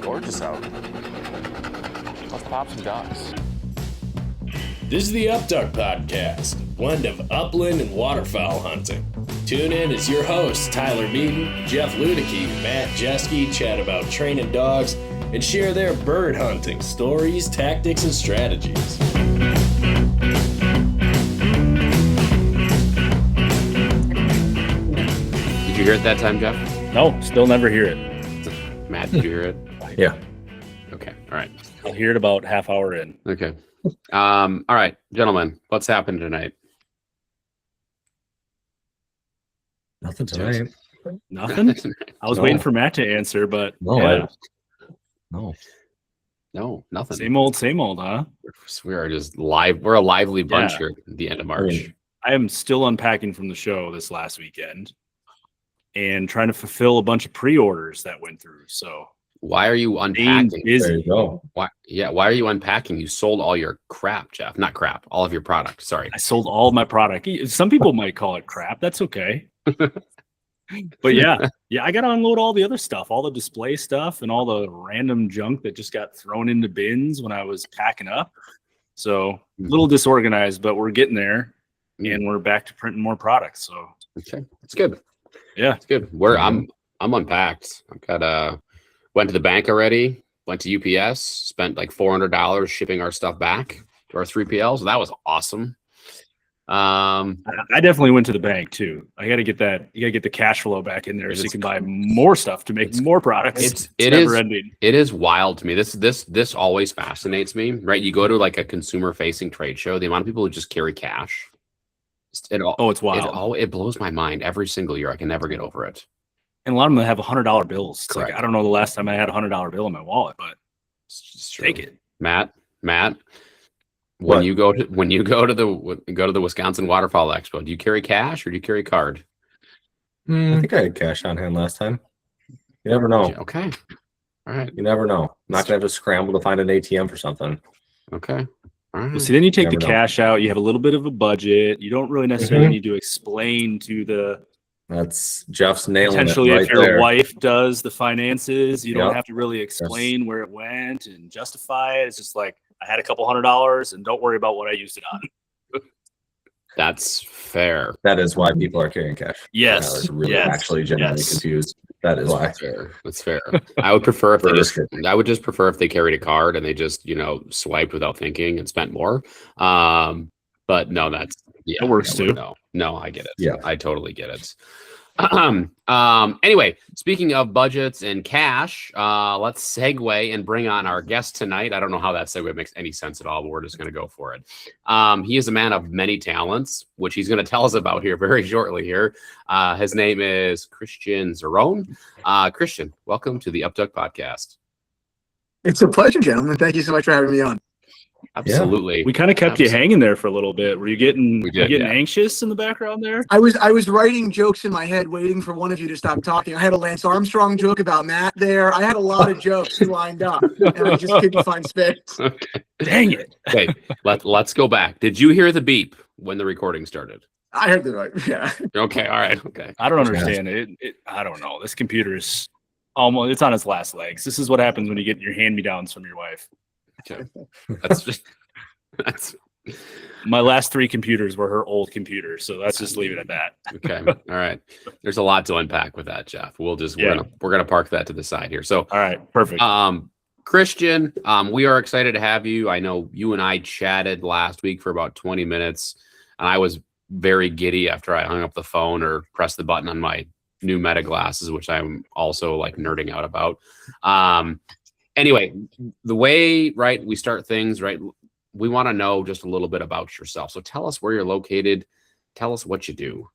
gorgeous out. Let's pop some ducks. This is the Upduck Podcast, a blend of upland and waterfowl hunting. Tune in as your hosts, Tyler Meaden, Jeff Ludicky, Matt Jeske, chat about training dogs and share their bird hunting stories, tactics, and strategies. Did you hear it that time, Jeff? No, still never hear it. Matt, did you hear it? Yeah. Okay. All right. I'll hear it about half hour in. Okay. All right, gentlemen, what's happened tonight? Nothing tonight. Nothing? I was waiting for Matt to answer, but No. No, nothing. Same old, huh? We are just live. We're a lively bunch here at the end of March. I am still unpacking from the show this last weekend and trying to fulfill a bunch of pre-orders that went through. So Why are you unpacking? There you go. Why are you unpacking? You sold all your crap, Jeff. Not crap, all of your product. Sorry. I sold all of my product. Some people might call it crap. That's okay. But yeah, I got to unload all the other stuff, all the display stuff and all the random junk that just got thrown into bins when I was packing up. So a little disorganized, but we're getting there and we're back to printing more products. So Okay, it's good. Yeah, It's good. I'm unpacked. I've got went to the bank already. Went to UPS. Spent like $400 shipping our stuff back to our 3PL. So that was awesome. I definitely went to the bank too. I got to get that. You got to get the cash flow back in there so you can buy more stuff to make more products. It's never ending. It is wild to me. This always fascinates me, right? You go to like a consumer facing trade show, the amount of people who just carry cash. It's wild. It blows my mind every single year. I can never get over it. And a lot of them have $100 bills. It's Correct. like, I don't know the last time I had a $100 bill in my wallet, but It's true. take it. Matt, when What? you go to the Wisconsin Waterfowl Expo, do you carry cash or do you carry card? I think I had cash on hand last time. You never know. Okay. All right. You never know. Not gonna have to scramble to find an ATM for something. Okay. All right. Well, see, then you take the Never know. cash out. You have a little bit of a budget. You don't really necessarily need to explain to the That's Jeff's nailing potentially it right if your there. wife does the finances, you don't Yep. have to really explain where it went and justify it. It's just like, I had a couple $100 and don't worry about what I used it on. That's fair. That is why people are carrying cash. Yes. Tyler's really Yes. actually genuinely Yes. confused. That is why. That's fair. I would prefer if they just. Perfect. I would just prefer if they carried a card and they just swiped without thinking and spent more. But no, that works too. No, I get it. Yeah. I totally get it. Anyway, speaking of budgets and cash, let's segue and bring on our guest tonight. I don't know how that segue makes any sense at all, but we're just going to go for it. He is a man of many talents, which he's going to tell us about here very shortly here. His name is Christian Zeron. Christian, welcome to the Upduck Podcast. It's a pleasure, gentlemen. Thank you so much for having me on. Absolutely. We kind of kept you hanging there for a little bit. Were you getting, We did, getting yeah. anxious in the background there? I was writing jokes in my head, waiting for one of you to stop talking. I had a Lance Armstrong joke about Matt there. I had a lot of jokes lined up, and I just couldn't find space. Dang it. Okay, let's go back. Did you hear the beep when the recording started? I heard the right. Yeah. Okay, all right, okay. I don't understand it. I don't know. This computer is it's on its last legs. This is what happens when you get your hand-me-downs from your wife. Okay. That's My last 3 computers were her old computers, so let's just leave it at that. okay. All right. There's a lot to unpack with that, Jeff. We're Yeah. gonna park that to the side here. So All right, perfect. Christian, we are excited to have you. I know you and I chatted last week for about 20 minutes, and I was very giddy after I hung up the phone or pressed the button on my new Meta glasses, which I'm also like nerding out about. Anyway, the way we start things, we want to know just a little bit about yourself. So tell us where you're located. Tell us what you do.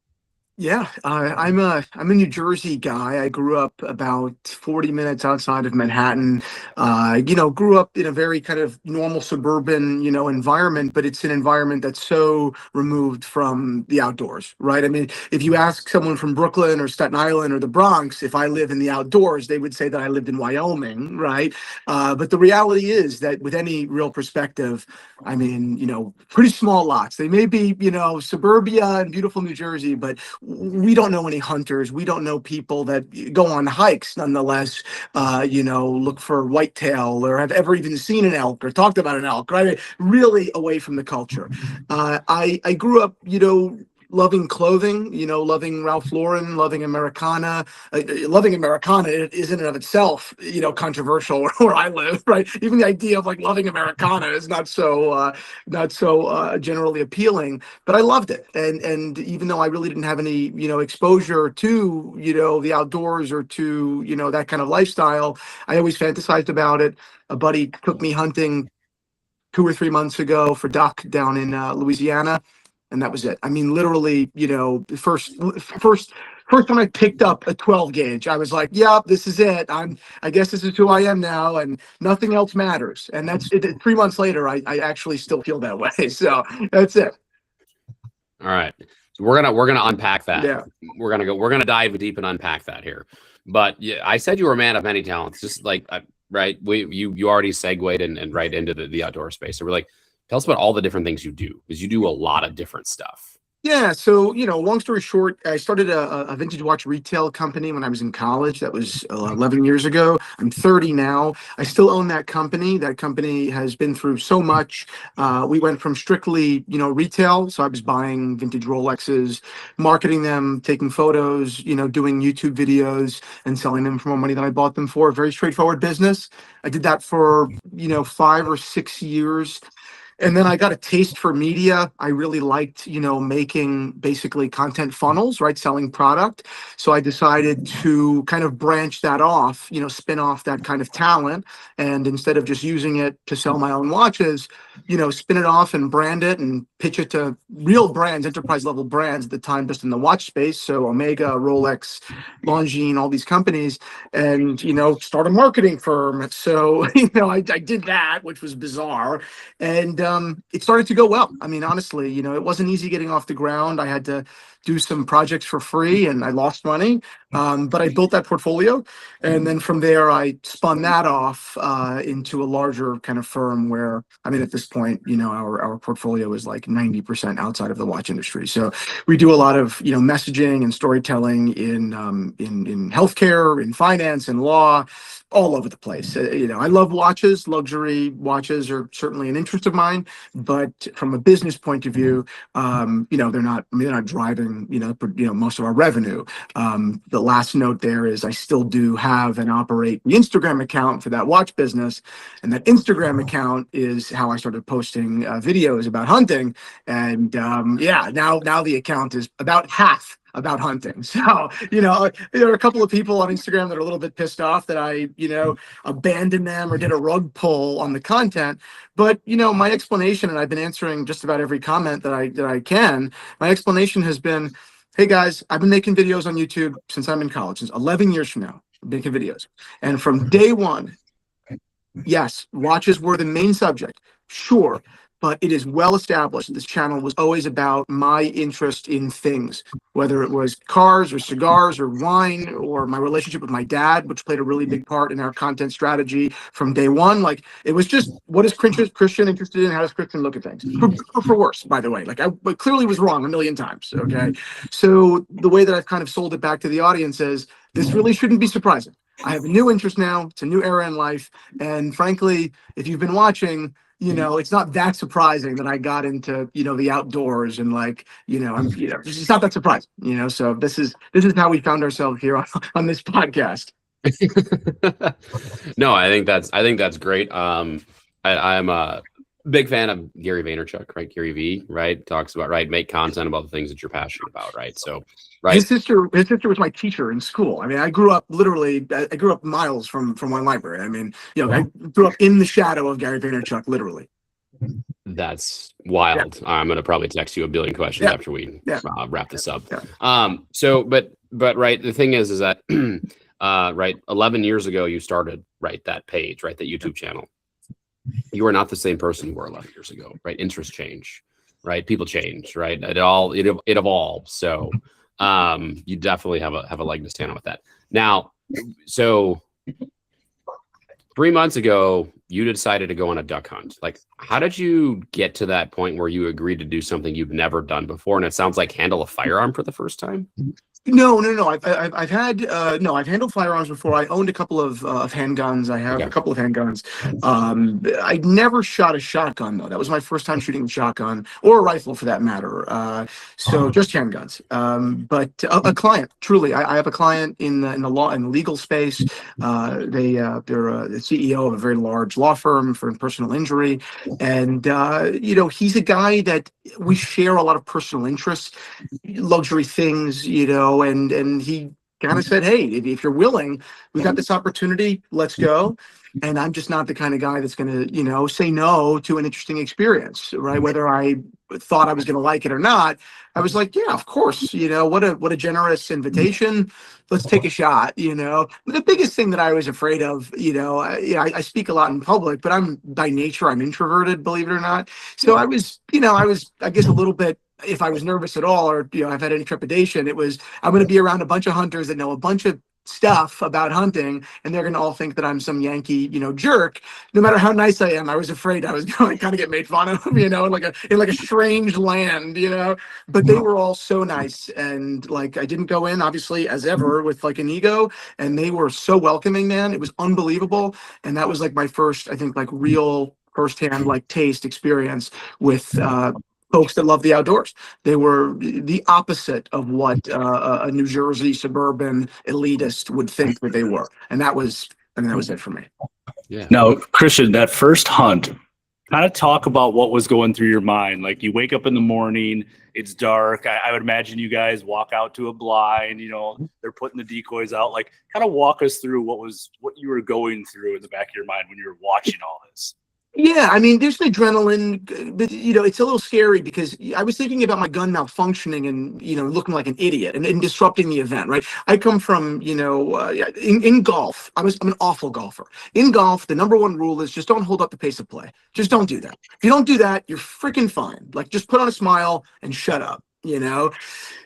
Yeah, I'm a New Jersey guy. I grew up about 40 minutes outside of Manhattan. Grew up in a very kind of normal suburban, environment, but it's an environment that's so removed from the outdoors, right? I mean, if you ask someone from Brooklyn or Staten Island or the Bronx if I live in the outdoors, they would say that I lived in Wyoming, right? But the reality is that with any real perspective, I mean, pretty small lots. They may be, suburbia and beautiful New Jersey, but we don't know any hunters. We don't know people that go on hikes nonetheless, look for whitetail or have ever even seen an elk or talked about an elk, right? Really away from the culture. I grew up, loving clothing, loving Ralph Lauren, loving Americana. Loving Americana is in and of itself, controversial where I live, right? Even the idea of like loving Americana is not so generally appealing, but I loved it. And even though I really didn't have any, exposure to, the outdoors or to, that kind of lifestyle, I always fantasized about it. A buddy took me hunting 2 or 3 months ago for duck down in Louisiana. And that was it. I mean, literally, the first time I picked up a 12 gauge, I was like, "Yeah, this is it. I guess this is who I am now, and nothing else matters." And that's it. 3 months later, I actually still feel that way. So that's it. All right, so we're gonna unpack that. Yeah, we're gonna dive deep and unpack that here. But yeah, I said you were a man of many talents. Just like right, you already segued and right into the outdoor space. So we're like, tell us about all the different things you do, because you do a lot of different stuff. Yeah. So, long story short, I started a vintage watch retail company when I was in college. That was 11 years ago. I'm 30 now. I still own that company. That company has been through so much. We went from strictly, retail. So I was buying vintage Rolexes, marketing them, taking photos, doing YouTube videos and selling them for more money than I bought them for. Very straightforward business. I did that for, 5 or 6 years. And then I got a taste for media. I really liked, making basically content funnels, right? Selling product. So I decided to kind of branch that off, spin off that kind of talent. And instead of just using it to sell my own watches, spin it off and brand it and pitch it to real brands, enterprise level brands at the time, just in the watch space. So Omega, Rolex, Longines, all these companies, and, start a marketing firm. So, I did that, which was bizarre. And it started to go well. I mean, honestly, it wasn't easy getting off the ground. I had to do some projects for free and I lost money, but I built that portfolio. And then from there, I spun that off into a larger kind of firm where, at this point, our portfolio is like 90% outside of the watch industry. So we do a lot of, messaging and storytelling in healthcare, in finance, and law, all over the place. I love watches. Luxury watches are certainly an interest of mine, but from a business point of view, they're not driving, most of our revenue. The last note there is I still do have and operate the Instagram account for that watch business. And that Instagram account is how I started posting videos about hunting. And now the account is about half about hunting. So, there are a couple of people on Instagram that are a little bit pissed off that I, abandoned them or did a rug pull on the content. But, my explanation, and I've been answering just about every comment that I can, my explanation has been, hey guys, I've been making videos on YouTube since I'm in college, since 11 years from now, I'm making videos. And from day one, yes, watches were the main subject. Sure. But it is well established that this channel was always about my interest in things, whether it was cars or cigars or wine or my relationship with my dad, which played a really big part in our content strategy from day one. Like, it was just, what is Christian interested in? How does Christian look at things? For worse, by the way. Like, I clearly was wrong a million times, okay? So the way that I've kind of sold it back to the audience is, this really shouldn't be surprising. I have a new interest now. It's a new era in life. And frankly, if you've been watching, it's not that surprising that I got into, the outdoors and it's not that surprising, so this is how we found ourselves here on this podcast. No, I think that's great. I'm a big fan of Gary Vaynerchuk, right? Gary V, right? Talks about, right, make content about the things that you're passionate about, right? So, right. His sister was my teacher in school. I mean, I grew up miles from my library. I mean, I grew up in the shadow of Gary Vaynerchuk, literally. That's wild. Yeah. I'm going to probably text you a billion questions after we wrap this up. Yeah. But right, the thing is that, right, 11 years ago, you started, right, that page, right, that YouTube channel. You are not the same person you were 11 years ago, right? Interests change, right? People change, right? It evolves. So you definitely have a leg to stand on with that. Now, so 3 months ago, you decided to go on a duck hunt. Like, how did you get to that point where you agreed to do something you've never done before? And it sounds like handle a firearm for the first time. No. I've had I've handled firearms before. I owned a couple of handguns. I have a couple of handguns. I never shot a shotgun though. That was my first time shooting a shotgun or a rifle for that matter. So just handguns. But a client, truly, I have a client in the law and legal space. They're the CEO of a very large law firm for personal injury, and he's a guy that we share a lot of personal interests, luxury things, and he kind of said, hey, if you're willing, we got this opportunity, let's go. And I'm just not the kind of guy that's going to, say no to an interesting experience, right? Whether I thought I was going to like it or not, I was like, yeah, of course, what a generous invitation. Let's take a shot, The biggest thing that I was afraid of, I speak a lot in public, but by nature, I'm introverted, believe it or not. So I was, I guess a little bit, if I was nervous at all, or, I've had any trepidation, it was, I'm going to be around a bunch of hunters that know a bunch of stuff about hunting, and they're going to all think that I'm some Yankee, jerk. No matter how nice I am, I was afraid I was going to kind of get made fun of, in like a strange land, But they were all so nice, and like I didn't go in obviously as ever with like an ego, and they were so welcoming, man. It was unbelievable, and that was like my first, I think, like real firsthand like taste experience with folks that love the outdoors. They were the opposite of what a New Jersey suburban elitist would think that they were. And that was it for me. Yeah. Now, Christian, that first hunt, kind of talk about what was going through your mind. Like you wake up in the morning, it's dark. I would imagine you guys walk out to a blind, they're putting the decoys out. Like kind of walk us through what you were going through in the back of your mind when you were watching all this. Yeah, I mean, there's adrenaline, but it's a little scary because I was thinking about my gun malfunctioning and looking like an idiot and disrupting the event. Right? I come from in golf. I'm an awful golfer. In golf, the number one rule is just don't hold up the pace of play. Just don't do that. If you don't do that, you're freaking fine. Like just put on a smile and shut up.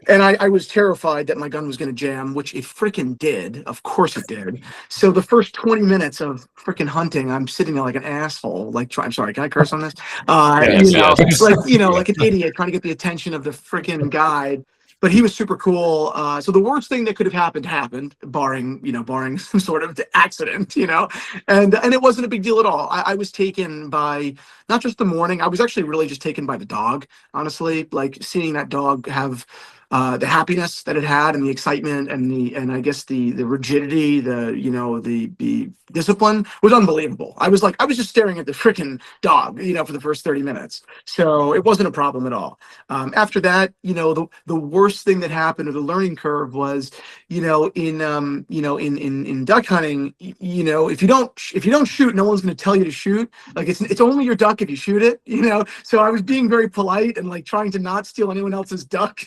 And I was terrified that my gun was going to jam, which it freaking did. Of course it did. So the first 20 minutes of freaking hunting, I'm sitting there like an asshole. I'm sorry, can I curse on this? Yes. Like an idiot trying to get the attention of the freaking guide. But he was super cool. So the worst thing that could have happened, barring some sort of accident, and it wasn't a big deal at all. I was taken by not just the morning. I was actually really just taken by the dog, honestly, like seeing that dog have the happiness that it had and the excitement and I guess the rigidity, the discipline was unbelievable. I was just staring at the freaking dog, for the first 30 minutes. So it wasn't a problem at all. After that, the worst thing that happened, or the learning curve, was, in duck hunting, if you don't shoot, no one's going to tell you to shoot. Like it's only your duck if you shoot it, So I was being very polite and like trying to not steal anyone else's duck,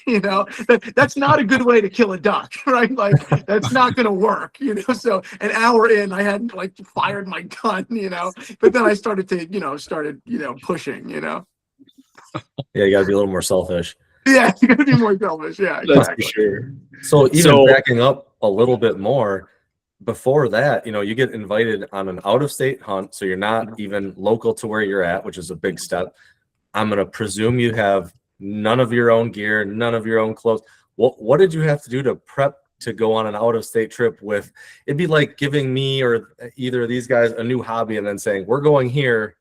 That's not a good way to kill a duck, right? Like that's not going to work, So an hour in, I hadn't like fired my gun, But then I started to, pushing, Yeah, you got to be a little more selfish. Yeah, you got to be more selfish. Yeah, exactly. That's for sure. So even backing up a little bit more, before that, you get invited on an out-of-state hunt, so you're not even local to where you're at, which is a big step. I'm going to presume you have none of your own gear, none of your own clothes. What did you have to do to prep to go on an out-of-state trip with? It'd be like giving me or either of these guys a new hobby and then saying, we're going here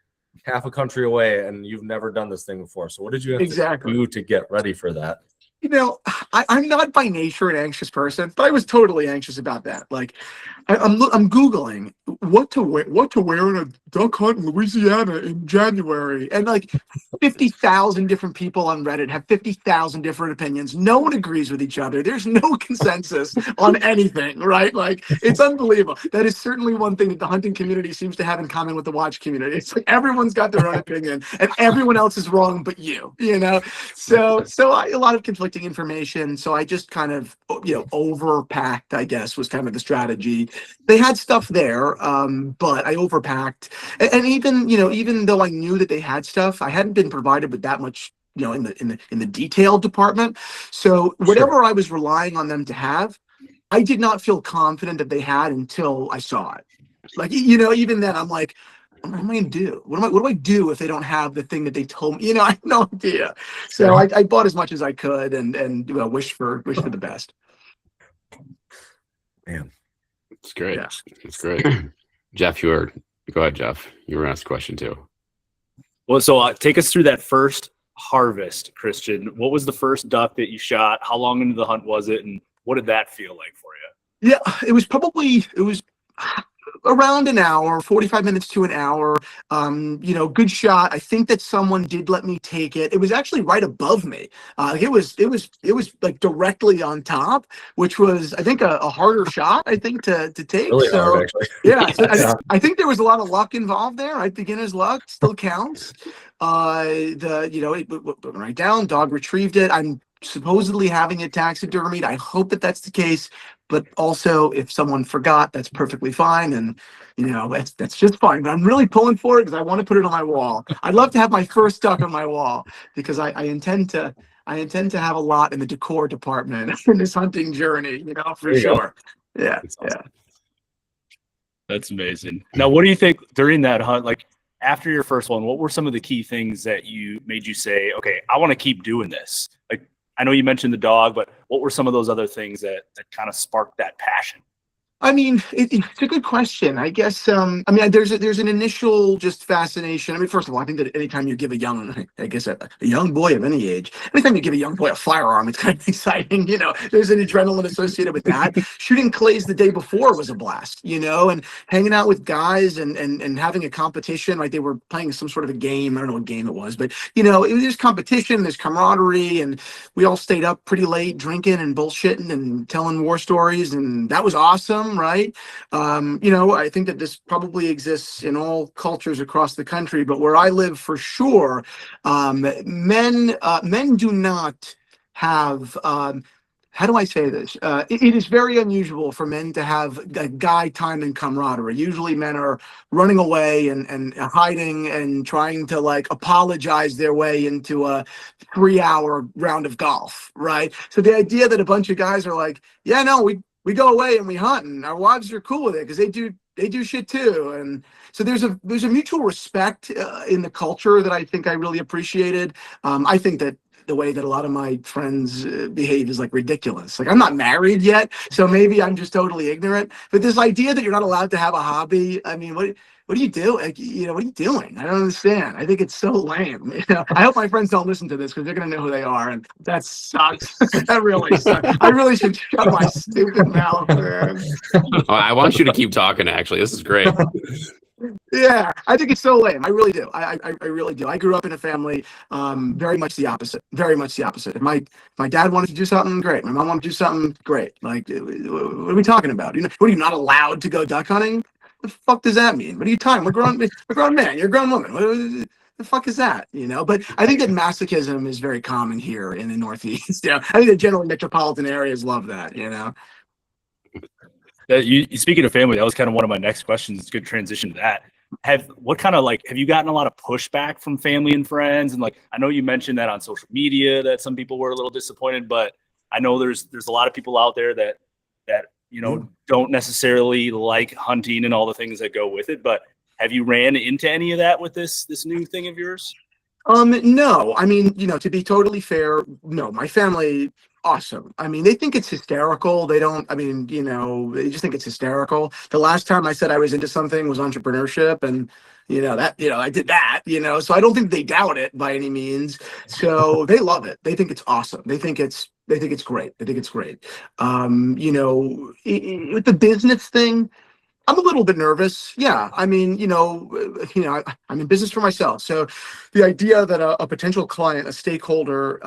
half a country away and you've never done this thing before. So what did you have to do to get ready for that? I'm not by nature an anxious person, but I was totally anxious about that. Like, I'm Googling what to wear in a duck hunt in Louisiana in January, and like 50,000 different people on Reddit have 50,000 different opinions. No one agrees with each other. There's no consensus on anything, right? Like, it's unbelievable. That is certainly one thing that the hunting community seems to have in common with the watch community. It's like everyone's got their own opinion, and everyone else is wrong but you. So a lot of conflicting information. So I just kind of overpacked, I guess, was kind of the strategy. They had stuff there, but I overpacked, and even though I knew that they had stuff, I hadn't been provided with that much, in the detail department. So whatever I was relying on them to have, I did not feel confident that they had until I saw it. Like, even then, I'm like, am I going to do? What do I do if they don't have the thing that they told me? I have no idea. So I bought as much as I could and wish for the best. Man, It's great. Yeah. It's great. Jeff, go ahead, Jeff. You were asked a question too. Well, so take us through that first harvest, Christian. What was the first duck that you shot? How long into the hunt was it? And what did that feel like for you? Yeah, it was around an hour, 45 minutes to an hour. Good shot. I think that someone did let me take it. It was actually right above me. It was like directly on top, which was, I think, a harder shot, I think, to take. really So hard, actually. yeah, so I think there was a lot of luck involved there, right? Beginner's luck still counts. It went right down, dog retrieved it. I'm supposedly having it taxidermied. I hope that that's the case. But also, if someone forgot, that's perfectly fine, and that's just fine. But I'm really pulling for it because I want to put it on my wall. I'd love to have my first duck on my wall because I intend to have a lot in the decor department in this hunting journey. For sure. Yeah, yeah. That's amazing. Now, what do you think during that hunt? Like after your first one, what were some of the key things that made you say, "Okay, I want to keep doing this"? Like, I know you mentioned the dog, but what were some of those other things that kind of sparked that passion? I mean, it's a good question. I guess, there's an initial just fascination. I mean, first of all, I think that anytime you give a young boy of any age, anytime you give a young boy a firearm, it's kind of exciting. There's an adrenaline associated with that. Shooting clays the day before was a blast, and hanging out with guys and having a competition, like they were playing some sort of a game. I don't know what game it was, but, there's competition, there's camaraderie, and we all stayed up pretty late drinking and bullshitting and telling war stories, and that was awesome. Right. I think that this probably exists in all cultures across the country, but where I live for sure, men do not have, how do I say this? It is very unusual for men to have a guy time and camaraderie. Usually men are running away and hiding and trying to apologize their way into a 3-hour round of golf. Right. So the idea that a bunch of guys are like, yeah, no, we go away and we hunt, and our wives are cool with it because they do shit too. And so there's a mutual respect in the culture that I think I really appreciated. I think that the way that a lot of my friends behave is ridiculous. I'm not married yet, so maybe I'm just totally ignorant. But this idea that you're not allowed to have a hobby, I mean, what do you do? What are you doing? I don't understand. I think it's so lame. I hope my friends don't listen to this because they're going to know who they are, and that sucks. That really sucks. I really should shut my stupid mouth, man. I want you to keep talking. Actually, this is great. Yeah, I think it's so lame. I really do. I really do. I grew up in a family very much the opposite. Very much the opposite. If my dad wanted to do something, great. My mom wanted to do something, great. What are we talking about? What are you not allowed to go duck hunting? The fuck does that mean? What are you talking? We're grown man. You're a grown woman. What the fuck is that? But I think that masochism is very common here in the Northeast. I think the general metropolitan areas love that. Speaking of family, that was kind of one of my next questions. It's a good transition to that. Have you gotten a lot of pushback from family and friends? And I know you mentioned that on social media that some people were a little disappointed, but I know there's a lot of people out there that don't necessarily like hunting and all the things that go with it. But have you ran into any of that with this new thing of yours? No. I mean, to be totally fair, no. My family, awesome. I mean, they think it's hysterical. They just think it's hysterical. The last time I said I was into something was entrepreneurship, and I did that, so I don't think they doubt it by any means. So they love it. They think it's awesome. They think it's great. With the business thing, I'm a little bit nervous. Yeah. I mean, I'm in business for myself. So the idea that a potential client, a stakeholder,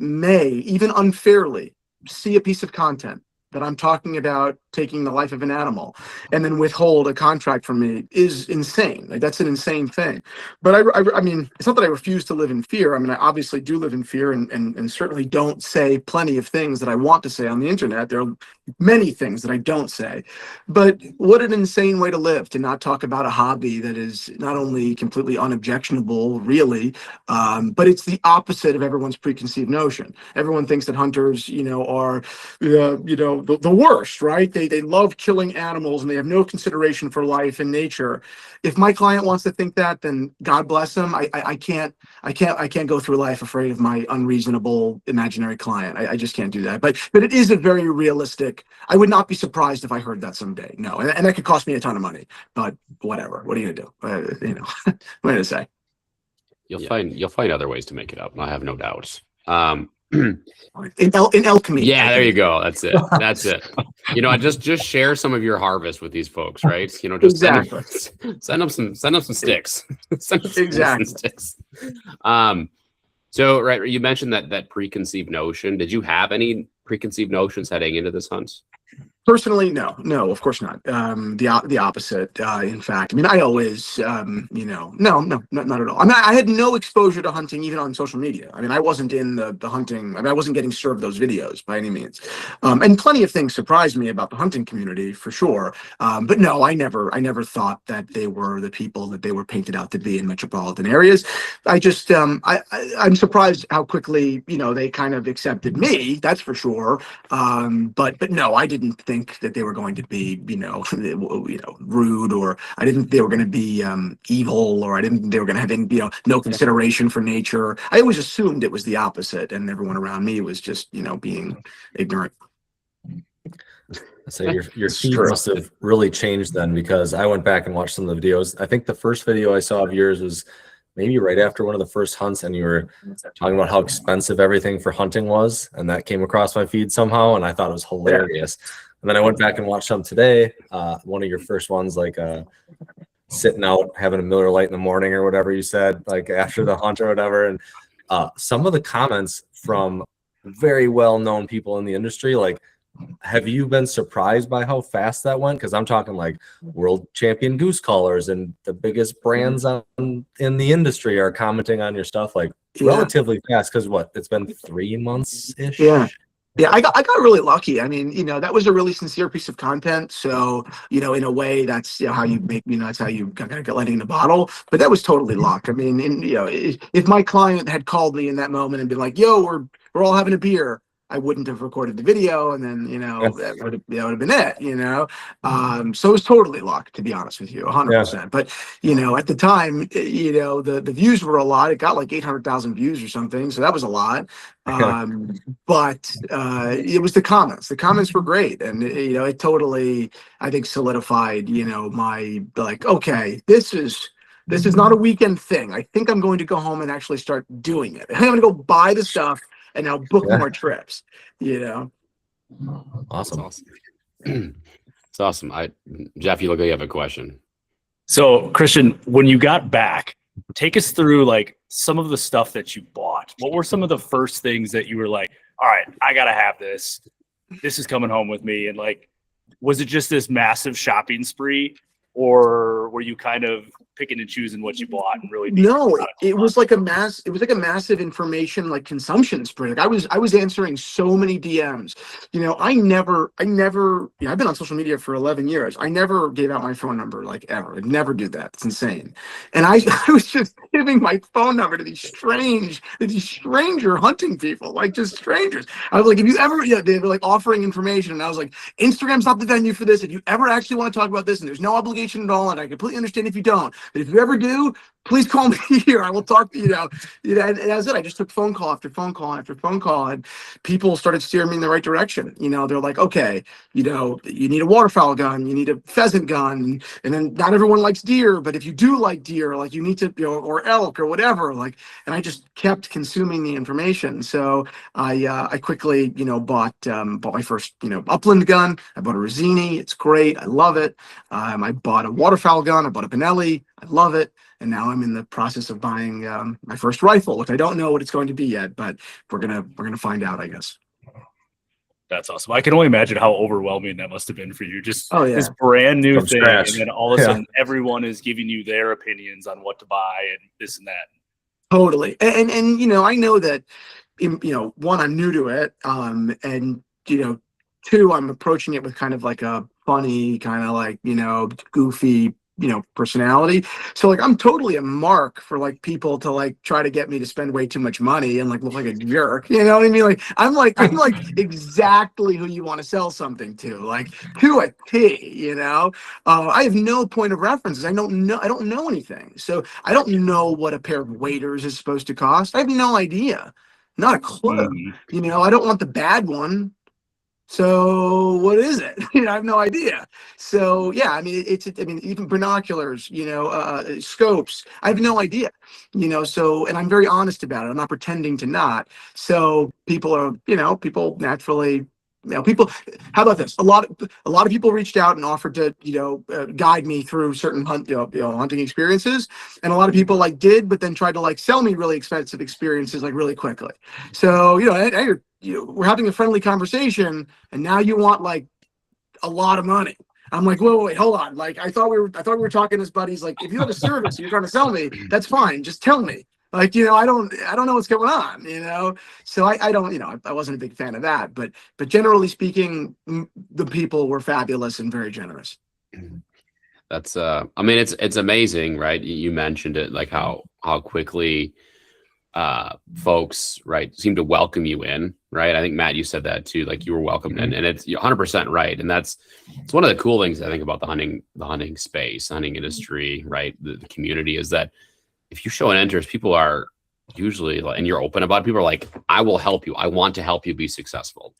may even unfairly see a piece of content that I'm talking about taking the life of an animal and then withhold a contract from me is insane. That's an insane thing. But I mean, it's not that I refuse to live in fear. I mean, I obviously do live in fear and certainly don't say plenty of things that I want to say on the internet. There are many things that I don't say, but what an insane way to live, to not talk about a hobby that is not only completely unobjectionable, really, but it's the opposite of everyone's preconceived notion. Everyone thinks that hunters, are, the worst, right? They love killing animals and they have no consideration for life and nature. If my client wants to think that, then God bless them. I can't go through life afraid of my unreasonable imaginary client. I just can't do that. But it is a very realistic. I would not be surprised if I heard that someday. No, and that could cost me a ton of money. But whatever. What are you gonna do? What am I gonna say? You'll find other ways to make it up. I have no doubts. In alchemy. Yeah, there you go. That's it. That's it. Just share some of your harvest with these folks, right? Just send them some sticks. Send them Exactly. some sticks. So right, you mentioned that preconceived notion. Did you have any preconceived notions heading into this hunt? Personally, no, of course not. The opposite. In fact, I mean, I always, no, not at all. I mean, I had no exposure to hunting even on social media. I mean, I wasn't in the hunting. I mean, I wasn't getting served those videos by any means. And plenty of things surprised me about the hunting community for sure. But no, I never thought that they were the people that they were painted out to be in metropolitan areas. I just, I'm surprised how quickly, they kind of accepted me. That's for sure. But no, I didn't think that they were going to be, rude, or I didn't think they were going to be evil, or I didn't think they were going to have any, no consideration for nature. I always assumed it was the opposite, and everyone around me was just, being ignorant. So your feed must have really changed then, because I went back and watched some of the videos. I think the first video I saw of yours was maybe right after one of the first hunts, and you were talking about how expensive everything for hunting was, and that came across my feed somehow, and I thought it was hilarious. And then I went back and watched some today. One of your first ones, like sitting out having a Miller Lite in the morning or whatever you said, like after the hunt or whatever. And some of the comments from very well-known people in the industry, like, have you been surprised by how fast that went? Because I'm talking like world champion goose callers and the biggest brands in the industry are commenting on your stuff like relatively fast. Because it's been 3 months ish. Yeah, I got really lucky. I mean, that was a really sincere piece of content. So, in a way, that's how you make, that's how you kind of get lightning in the bottle. But that was totally luck. I mean, if my client had called me in that moment and been like, "Yo, we're all having a beer," I wouldn't have recorded the video, and then that would have been it. So it was totally luck, to be honest with you, 100%. But at the time, the views were a lot. It got like 800,000 views or something, so that was a lot. But it was the comments. The comments were great, and it totally, I think, solidified my okay, this is not a weekend thing. I think I'm going to go home and actually start doing it. I'm going to go buy the stuff and now book more trips, Awesome. It's awesome. Jeff, you look like you have a question. So, Christian, when you got back, take us through like some of the stuff that you bought. What were some of the first things that you were like, all right, I got to have this. This is coming home with me. And like, was it just this massive shopping spree, or were you kind of picking and choosing what you bought and really? No, it was like a massive information like consumption spree. Like I was answering so many DMs. I never. I've been on social media for 11 years. I never gave out my phone number like ever. I'd never do that. It's insane. And I was just giving my phone number to these stranger hunting people, like just strangers. I was like, if you ever, they were like offering information, and I was like, Instagram's not the venue for this. If you ever actually want to talk about this, and there's no obligation at all, and I completely understand if you don't, but if you ever do, please call me here. I will talk to you. And that's it. I just took phone call after phone call after phone call, and people started steering me in the right direction. They're like, okay, you need a waterfowl gun, you need a pheasant gun, and then not everyone likes deer, but if you do like deer, like you need to, or elk or whatever, like. And I just kept consuming the information. So I quickly, bought my first, upland gun. I bought a Rosini. It's great. I love it. I bought a waterfowl gun. I bought a Benelli. I love it. And now I'm in the process of buying my first rifle, which I don't know what it's going to be yet, but we're gonna find out, I guess. That's awesome. I can only imagine how overwhelming that must have been for you. Just this brand new From thing, scratch. and then all of a sudden everyone is giving you their opinions on what to buy and this and that. Totally. And I know that one, I'm new to it, and two, I'm approaching it with kind of like a funny, kind of like goofy personality. So like, I'm totally a mark for like people to like try to get me to spend way too much money and like look like a jerk. You know what I mean? Like, I'm like exactly who you want to sell something to, like to a T, I have no point of references. I don't know anything. So I don't know what a pair of waders is supposed to cost. I have no idea. Not a clue. I don't want the bad one. So what is it? I have no idea. So yeah, I mean, even binoculars, scopes, I have no idea, so, and I'm very honest about it. I'm not pretending to not. So people naturally, people, how about this? A lot of people reached out and offered to, guide me through certain hunting experiences. And a lot of people like did, but then tried to like sell me really expensive experiences like really quickly. So, we're having a friendly conversation and now you want like a lot of money. I'm like, wait, hold on. Like, I thought we were talking as buddies. Like, if you have a service and you're trying to sell me, that's fine. Just tell me. Like, I don't know what's going on, so I don't, I wasn't a big fan of that, but generally speaking, the people were fabulous and very generous. That's, it's amazing, right? You mentioned it, like how quickly folks, right, seem to welcome you in, right? I think Matt, you said that too, like you were welcomed in, and it's 100% right. And it's one of the cool things I think about the hunting space, hunting industry, right? The community is that if you show an interest, people are usually, and you're open about it, people are like, I will help you. I want to help you be successful.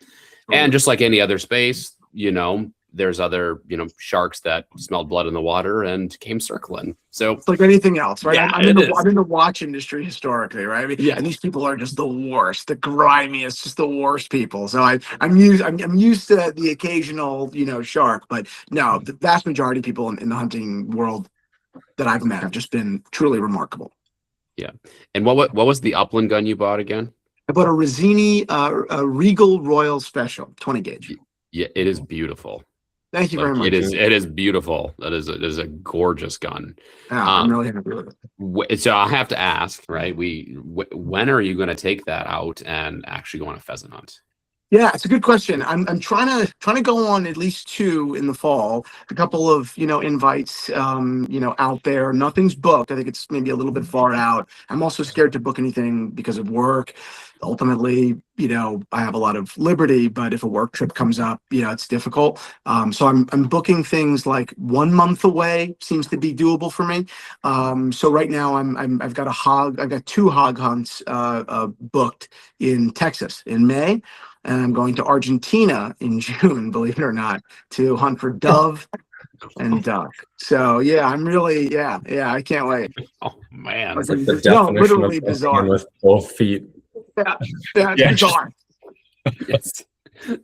And just like any other space, there's other, sharks that smelled blood in the water and came circling. So it's like anything else, right? Yeah, I'm in the watch industry historically, right? I mean, and these people are just the worst, the grimiest, just the worst people. So I'm used to the occasional, shark, but no, the vast majority of people in the hunting world that I've met have just been truly remarkable. Yeah. And what was the upland gun you bought again? I bought a Rizzini, a Regal Royal Special, 20 gauge. Yeah, it is beautiful. Thank you very much. It is beautiful. It is a gorgeous gun. I'm really happy with it. So I have to ask, right? When are you going to take that out and actually go on a pheasant hunt? Yeah, it's a good question. I'm trying to go on at least 2 in the fall. A couple of invites out there. Nothing's booked. I think it's maybe a little bit far out. I'm also scared to book anything because of work. Ultimately, I have a lot of liberty, but if a work trip comes up, it's difficult. So I'm booking things like 1 month away seems to be doable for me. So right now I've got 2 hog hunts booked in Texas in May. And I'm going to Argentina in June, believe it or not, to hunt for dove and duck. So yeah, I'm really, I can't wait. Oh man, it's like the definition literally of bizarre. with both feet. Yeah, bizarre. Yes.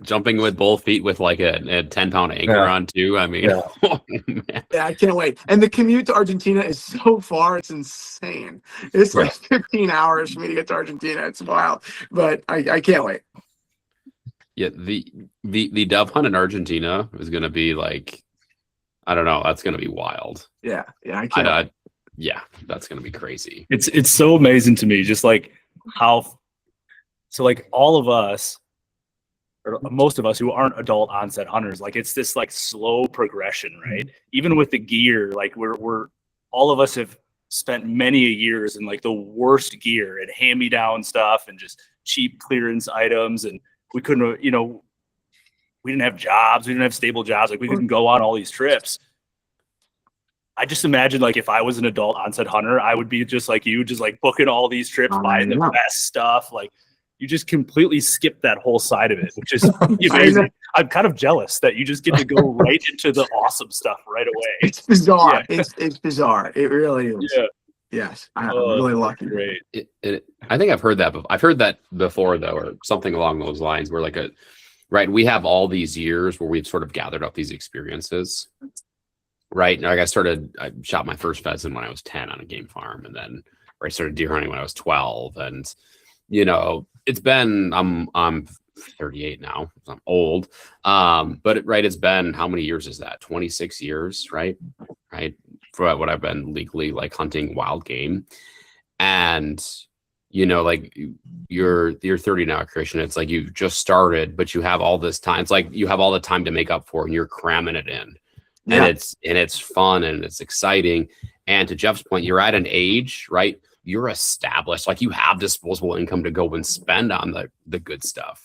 Jumping with both feet with like a 10-pound anchor on too. I mean, oh, man. Yeah, I can't wait. And the commute to Argentina is so far; it's insane. It's like 15 hours for me to get to Argentina. It's wild, but I can't wait. Yeah, the dove hunt in Argentina is going to be like, I don't know, that's going to be wild. Yeah, I can't. That's going to be crazy. It's so amazing to me, just like how, so like all of us, or most of us who aren't adult onset hunters, like it's this like slow progression, right? Even with the gear, like we're all of us have spent many years in like the worst gear and hand-me-down stuff and just cheap clearance items, and we couldn't, we didn't have jobs. We didn't have stable jobs. Like we couldn't go on all these trips. I just imagine like if I was an adult onset hunter, I would be just like you, just like booking all these trips, buying the best stuff. Like you just completely skip that whole side of it, which is amazing. I'm kind of jealous that you just get to go right into the awesome stuff right away. It's bizarre. Yeah. It's bizarre. It really is. Yeah. Yes, I'm really lucky. Great. I think I've heard that. I've heard that before, though, or something along those lines. Where like we have all these years where we've sort of gathered up these experiences, right? Like I shot my first pheasant when I was 10 on a game farm, and then I started deer hunting when I was 12, and it's been I'm 38 now, so I'm old, but it's been, how many years is that? 26 years, right? For what I've been legally like hunting wild game. And like you're 30 now, Christian. It's like you've just started, but you have all this time. It's like you have all the time to make up for, and you're cramming it in, and it's fun and it's exciting. And to Jeff's point, you're at an age, right? You're established, like you have disposable income to go and spend on the good stuff.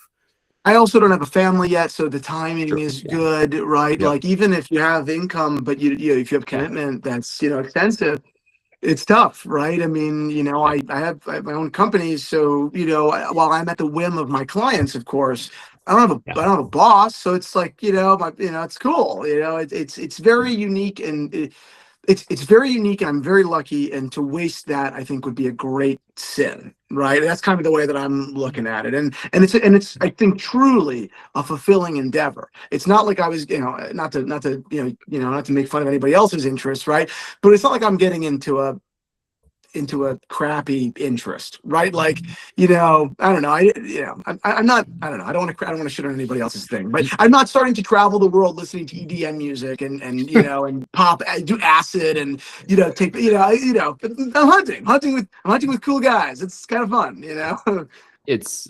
I also don't have a family yet, so the timing is good, right? Yep. Like even if you have income, but you if you have commitment that's extensive, it's tough, right? I mean, I have my own companies, so while I'm at the whim of my clients, of course, I don't have a boss, so it's like it's cool, it's very unique and. It's very unique, and I'm very lucky. And to waste that, I think, would be a great sin, right? That's kind of the way that I'm looking at it. And it's I think truly a fulfilling endeavor. It's not like I was, not to make fun of anybody else's interests, right? But it's not like I'm getting into a crappy interest, right? Like, I don't know. I'm not, I don't know. I don't want to shit on anybody else's thing, but I'm not starting to travel the world listening to EDM music and and pop, do acid and, take, I'm hunting with cool guys. It's kind of fun, It's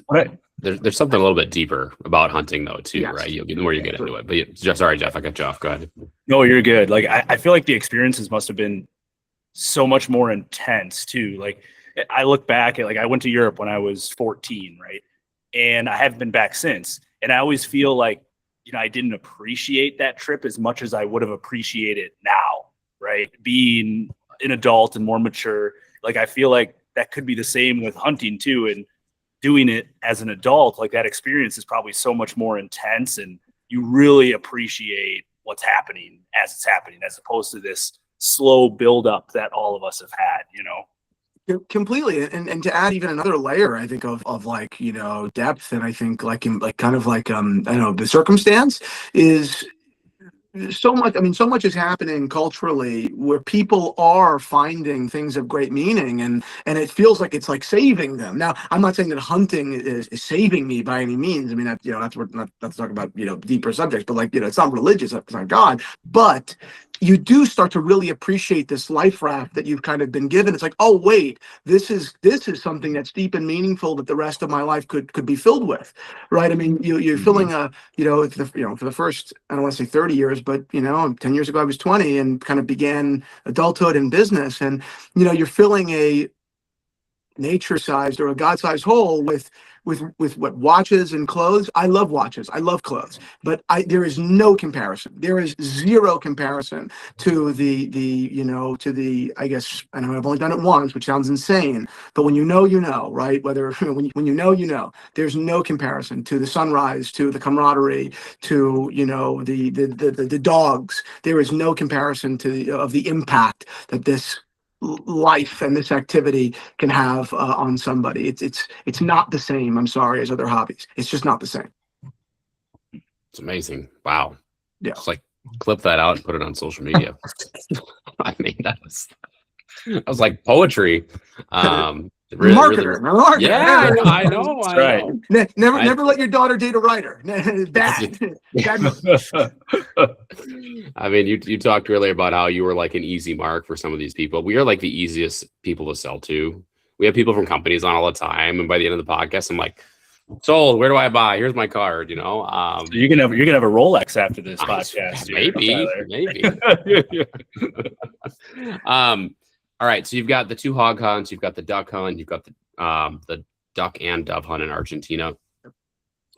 there's something a little bit deeper about hunting though, too, Yes. right? The more you get into it, but sorry, Jeff, I got you off. Go ahead. No, you're good. Like, I feel like the experiences must have been so much more intense too. Like I look back at, like, I went to Europe when I was 14, right? And I haven't been back since. And I always feel like, I didn't appreciate that trip as much as I would have appreciated now, right? Being an adult and more mature. Like, I feel like that could be the same with hunting too. And doing it as an adult, like that experience is probably so much more intense, and you really appreciate what's happening as it's happening, as opposed to this slow buildup that all of us have had, Completely. And to add even another layer, I think of like, depth, and I think like kind of like, I don't know, the circumstance is so much. I mean, so much is happening culturally where people are finding things of great meaning, and it feels like it's like saving them. Now, I'm not saying that hunting is saving me by any means. I mean, that, that's not to talk about, deeper subjects, but like, it's not religious, it's not God, but you do start to really appreciate this life raft that you've kind of been given. It's like, oh wait, this is something that's deep and meaningful that the rest of my life could be filled with, right? I mean, you're filling a, for the first, I don't want to say 30 years, but 10 years ago I was 20 and kind of began adulthood in business, and you're filling a nature-sized or a God-sized hole with what, watches and clothes. I love watches, I love clothes, but there is no comparison. There is zero comparison to the I guess, I know I've only done it once, which sounds insane, but when right? Whether when there's no comparison to the sunrise, to the camaraderie, to the dogs. There is no comparison of the impact that this life and this activity can have on somebody. It's not the same, I'm sorry, as other hobbies. It's just not the same. It's amazing. Wow. Yeah. Just like clip that out and put it on social media. I mean, that was like poetry. Marketer. Yeah, I know. Right. Never let your daughter date a writer. Bad. I mean, you talked earlier about how you were like an easy mark for some of these people. We are like the easiest people to sell to. We have people from companies on all the time, and by the end of the podcast, I'm like, sold. Where do I buy? Here's my card. So you're gonna have a Rolex after this podcast. Maybe. All right, so you've got the 2 hog hunts, you've got the duck hunt, you've got the duck and dove hunt in Argentina.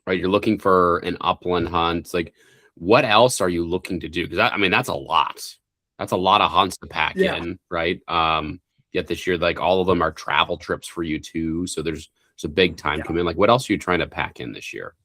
Right, you're looking for an upland hunt. Like, what else are you looking to do? Because I mean, that's a lot. That's a lot of hunts to pack in, right? Yet this year, like, all of them are travel trips for you too. So there's a big time commitment. Like, what else are you trying to pack in this year?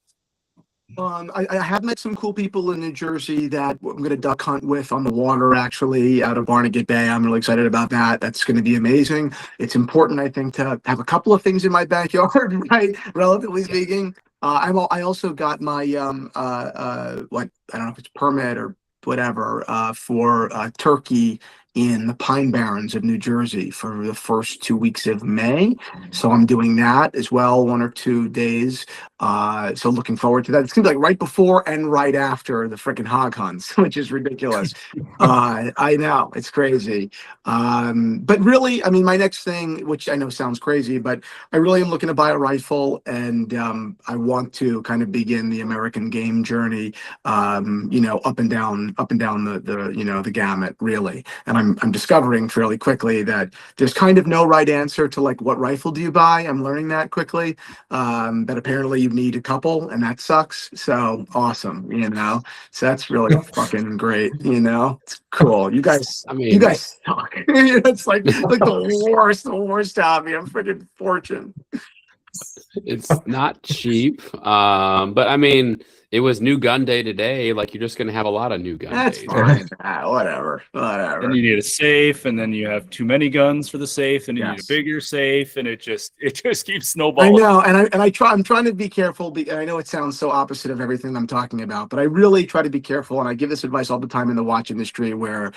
I have met some cool people in New Jersey that I'm going to duck hunt with on the water, actually, out of Barnegat Bay. I'm really excited about that. That's going to be amazing. It's important, I think, to have a couple of things in my backyard, right? Relatively speaking. I also got my I don't know if it's permit or whatever for turkey in the Pine Barrens of New Jersey for the first 2 weeks of May. So I'm doing that as well, 1 or 2 days. So looking forward to that. It's gonna be like right before and right after the freaking hog hunts, which is ridiculous. I know, it's crazy. But really, I mean, my next thing, which I know sounds crazy, but I really am looking to buy a rifle, and I want to kind of begin the American game journey, up and down the gamut, really. And I'm discovering fairly quickly that there's kind of no right answer to like what rifle do you buy. I'm learning that quickly. That apparently you need a couple, and that sucks. So awesome, So that's really fucking great, It's cool. You guys suck. It's like the worst hobby. I'm freaking fortune. It's not cheap. But I mean, it was new gun day today. Like, you're just going to have a lot of new gun That's days. fine. Whatever. And you need a safe, and then you have too many guns for the safe, and you need a Yes. bigger safe, and it just keeps I snowballing. know, and I'm trying to be careful. I know it sounds so opposite of everything I'm talking about, but I really try to be careful, and I give this advice all the time in the watch industry, where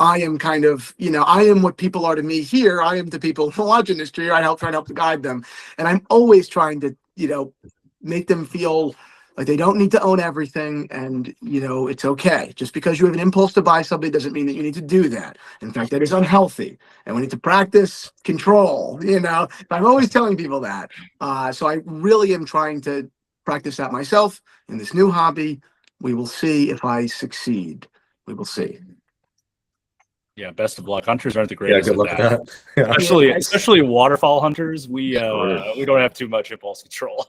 I am kind of I am what people are to me here. I am to people in the watch industry. I try and help to guide them, and I'm always trying to make them feel like they don't need to own everything, and it's okay. Just because you have an impulse to buy something doesn't mean that you need to do that. In fact, that is unhealthy, and we need to practice control. I'm always telling people that. So I really am trying to practice that myself in this new hobby. We will see if I succeed. We will see. Yeah, best of luck. Hunters aren't the Yeah, greatest good luck at with that. that. Yeah. Especially waterfowl hunters. We don't have too much impulse control.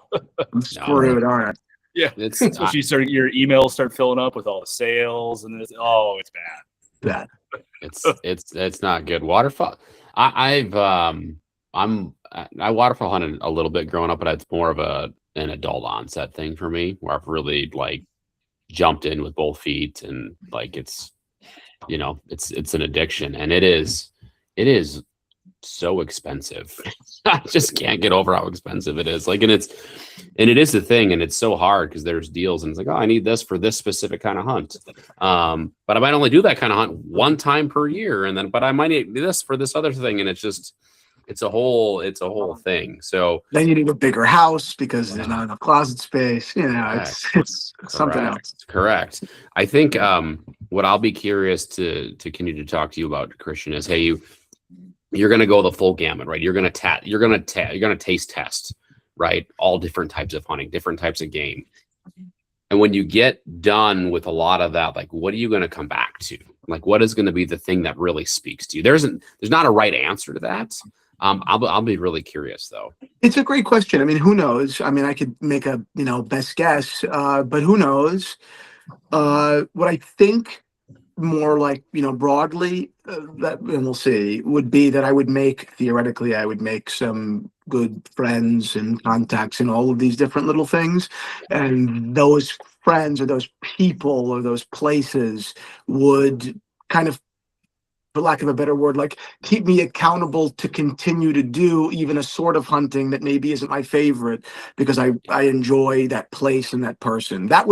I'm screwed. All right. Yeah, It's especially your emails start filling up with all the sales, and it's bad. That. it's not good. Waterfowl. I waterfowl hunted a little bit growing up, but it's more of an adult onset thing for me, where I've really like jumped in with both feet, and like it's an addiction, and it is so expensive. I just can't get over how expensive it is. Like, and it is the thing, and it's so hard because there's deals, and it's like, oh, I need this for this specific kind of hunt. But I might only do that kind of hunt one time per year, but I might need this for this other thing, and it's a whole thing. So Then you need a bigger house because there's not enough closet space. It's something else. Correct. I think what I'll be curious to continue to talk to you about, Christian, is, hey, you're going to go the full gamut, right? You're going to taste test, right? All different types of hunting, different types of game. And when you get done with a lot of that, like, what are you going to come back to? Like, what is going to be the thing that really speaks to you? There's not a right answer to that. I'll be really curious, though. It's a great question. I mean, who knows? I mean, I could make a best guess, but who knows? What I think more like broadly, that, and we'll see, would be that I would make some good friends and contacts in all of these different little things, and those friends or those people or those places would kind of, for lack of a better word, like keep me accountable to continue to do even a sort of hunting that maybe isn't my favorite, because I enjoy that place and that person. That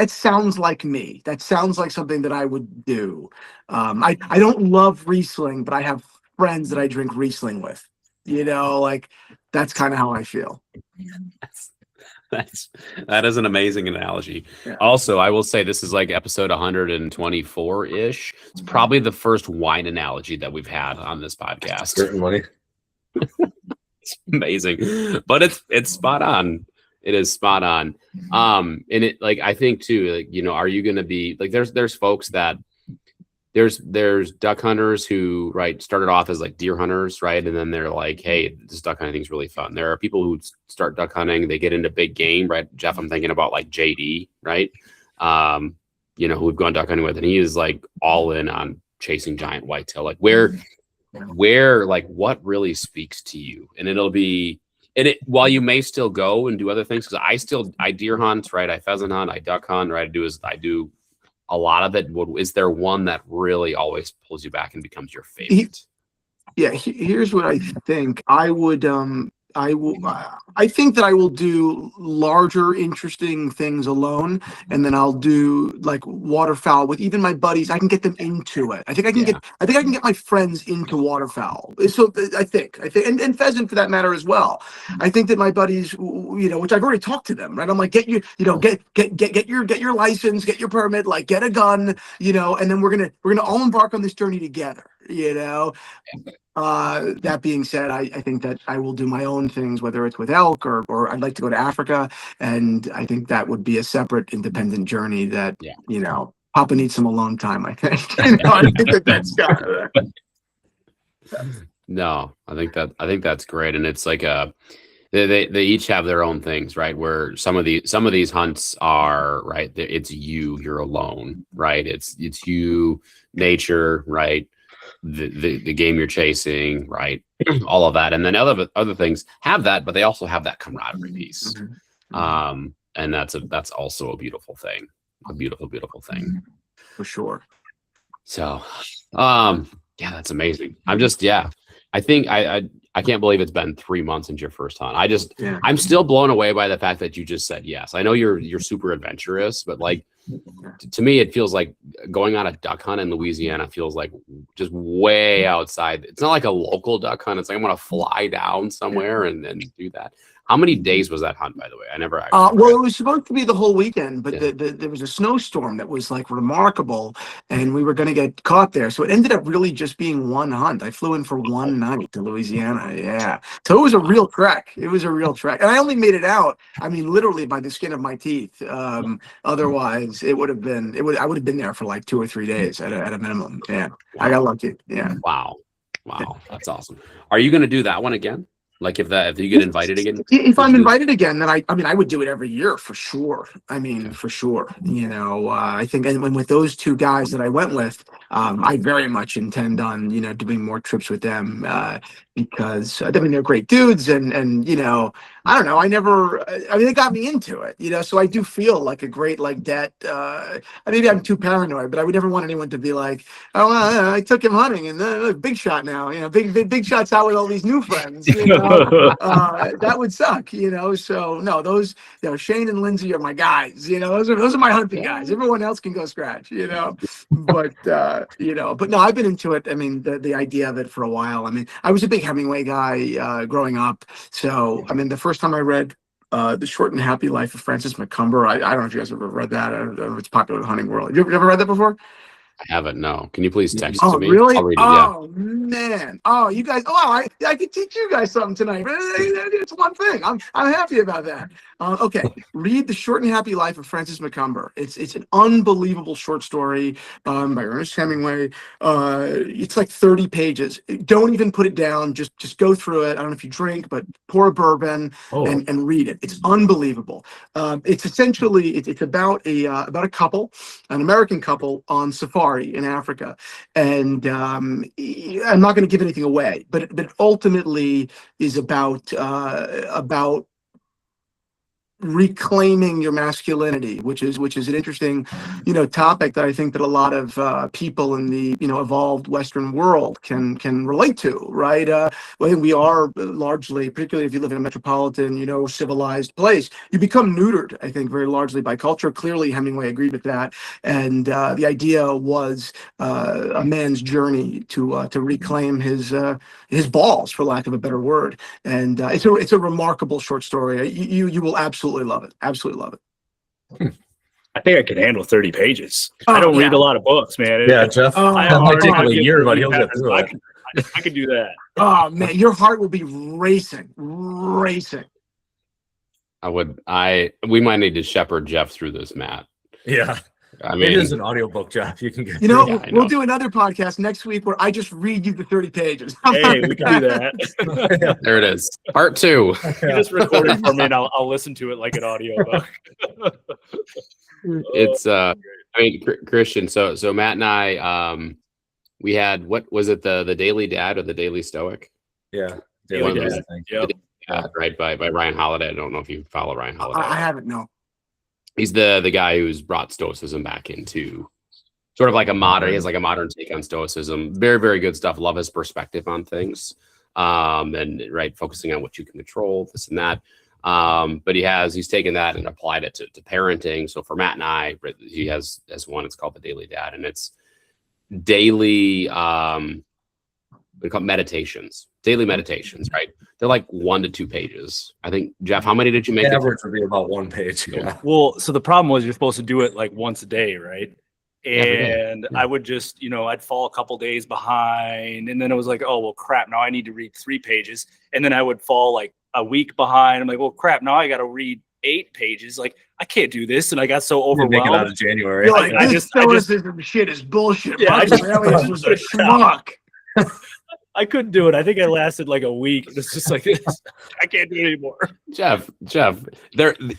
sounds like me. That sounds like something that I would do. I don't love Riesling, but I have friends that I drink Riesling with. Like that's kind of how I feel. That is an amazing analogy. Yeah. Also, I will say this is like episode 124-ish. It's probably the first wine analogy that we've had on this podcast. Certainly. It's amazing, but it's spot on. It is spot on. And it, like, I think too, like, are you going to be like, there's folks that there's duck hunters who, right, started off as like deer hunters, right? And then they're like, hey, this duck hunting thing's really fun. There are people who start duck hunting, they get into big game, right? Jeff, I'm thinking about like JD, right? Who we've gone duck hunting with, and he is like all in on chasing giant whitetail. Like where, like what really speaks to you? And while you may still go and do other things, because I deer hunt, right? I pheasant hunt, I duck hunt, right? I do a lot of it. Is there one that really always pulls you back and becomes your favorite? Here's what I think. I would I think that I will do larger, interesting things alone, and then I'll do like waterfowl with even my buddies. I can get them into it. I think I can get my friends into waterfowl. So I think, and pheasant for that matter as well. I think that my buddies, which I've already talked to them, right? I'm like, get your license, get your permit, like get a gun, and then we're gonna all embark on this journey together. That being said, I think that I will do my own things, whether it's with elk or I'd like to go to Africa, and I think that would be a separate, independent journey that Papa needs some alone time. I think. I think that's got No, I think that's great, and it's like they each have their own things, right? Where some of these hunts are right. It's you're alone, right? It's you, nature, right? The game you're chasing, right? All of that, and then other things have that, but they also have that camaraderie piece, and that's also a beautiful thing, a beautiful thing for sure. So, that's amazing. I think I can't believe it's been 3 months since your first hunt. I'm still blown away by the fact that you just said yes. I know you're super adventurous, but like to me, it feels like going on a duck hunt in Louisiana feels like just way outside. It's not like a local duck hunt. It's like I'm going to fly down somewhere and do that. How many days was that hunt, by the way? I never actually. Well, it was supposed to be the whole weekend, but there was a snowstorm that was like remarkable, and we were going to get caught there. So it ended up really just being one hunt. I flew in for one night to Louisiana. Yeah. So it was a real trek. And I only made it out, literally by the skin of my teeth. Otherwise, I would have been there for like 2 or 3 days at a minimum. Yeah. Wow. I got lucky. Yeah. Wow. That's awesome. Are you going to do that one again? Like if you get invited again? If I'm invited again, then I would do it every year for sure. For sure. I think, and with those two guys that I went with, I very much intend on, doing more trips with them because they're great dudes, and I don't know. They got me into it, so I do feel like a great debt. Maybe I'm too paranoid, but I would never want anyone to be like, oh, I took him hunting and big shot now, big shots out with all these new friends, that would suck, so no, those, Shane and Lindsay are my guys, those are my hunting guys. Everyone else can go scratch, but no, I've been into it. The idea of it for a while. I was a big Hemingway guy growing up, so the first time I read The Short and Happy Life of Francis McCumber, I don't know if you guys have ever read that. I don't know if it's popular in the hunting world. Have you ever read that before? I haven't. No. Can you please text it to me? Really? I'll read it, oh man. Oh, you guys. Oh, I could teach you guys something tonight. It's one thing. I'm happy about that. Okay. Read The Short and Happy Life of Francis McCumber. It's an unbelievable short story by Ernest Hemingway. It's like 30 pages. Don't even put it down. Just go through it. I don't know if you drink, but pour a bourbon and read it. It's unbelievable. It's essentially it's about a couple, an American couple on safari in Africa, and I'm not going to give anything away, but it ultimately is about reclaiming your masculinity, which is an interesting, topic that I think that a lot of people in the evolved Western world can relate to, right? I think we are largely, particularly if you live in a metropolitan, civilized place, you become neutered, I think, very largely by culture. Clearly, Hemingway agreed with that, and the idea was a man's journey to reclaim his balls, for lack of a better word. And it's a remarkable short story. You will absolutely love it. Absolutely love it. I think I can handle 30 pages. I don't read a lot of books, man. Yeah, Jeff. That might take him a year, but he'll get through it. I can do that. Oh man, your heart will be racing. We might need to shepherd Jeff through this, Matt. Yeah. It is an audiobook, Jeff. You can get we'll do another podcast next week where I just read you the 30 pages. Hey, we can do that. There it is. Part 2. You just record it for me and I'll listen to it like an audiobook. It's Christian, so Matt and I we had, what was it, the Daily Dad or the Daily Stoic? Yeah. Daily Dad. Right, by Ryan Holiday. I don't know if you follow Ryan Holiday. I haven't, no. He's the guy who's brought Stoicism back into sort of like a modern. He has like a modern take on Stoicism. Very, very good stuff. Love his perspective on things. and right, focusing on what you can control, this and that. But he's taken that and applied it to parenting. So for Matt and I, he has one, it's called the Daily Dad, and it's daily, we call it meditations, daily meditations, right? They're like 1 to 2 pages. I think, Jeff, how many did you make? The average would be about 1 page. Yeah. Well, so the problem was you're supposed to do it like once a day, right? And Yeah. I would just, I'd fall a couple days behind, and then it was like, oh, well, crap, now I need to read 3 pages. And then I would fall like a week behind. I'm like, well, crap, now I got to read 8 pages. Like, I can't do this. And I got so Make it out overwhelmed. of January. You're like, I this just- stoicism shit is bullshit. Yeah, I Marcus just- Aurelius was a schmuck. I couldn't do it. I think I lasted like a week. It's just like this. I can't do it anymore. Jeff,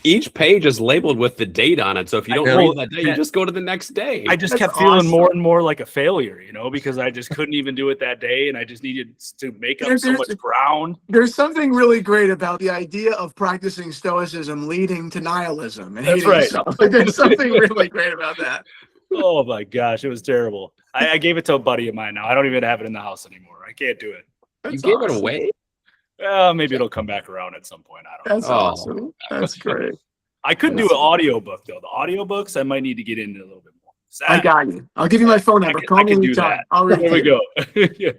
each page is labeled with the date on it. So if you don't know. read that day, you just go to the next day. I just That's kept feeling awesome. more and more like a failure, because I just couldn't even do it that day, and I just needed to make up so There's- much ground. There's something really great about the idea of practicing stoicism leading to nihilism and That's hating right. yourself. Like, there's something really great about that. Oh my gosh, it was terrible. I gave it to a buddy of mine now. I don't even have it in the house anymore. I can't do it. You That's gave it awesome. away? Maybe it'll come back around at some point. I don't know. That's Oh. awesome. That's great. I could do an audiobook though. The audiobooks I might need to get into a little bit more. I got you. I'll give you my phone number. I Call can me do anytime. that. I'll read There it we to you. go. Yeah.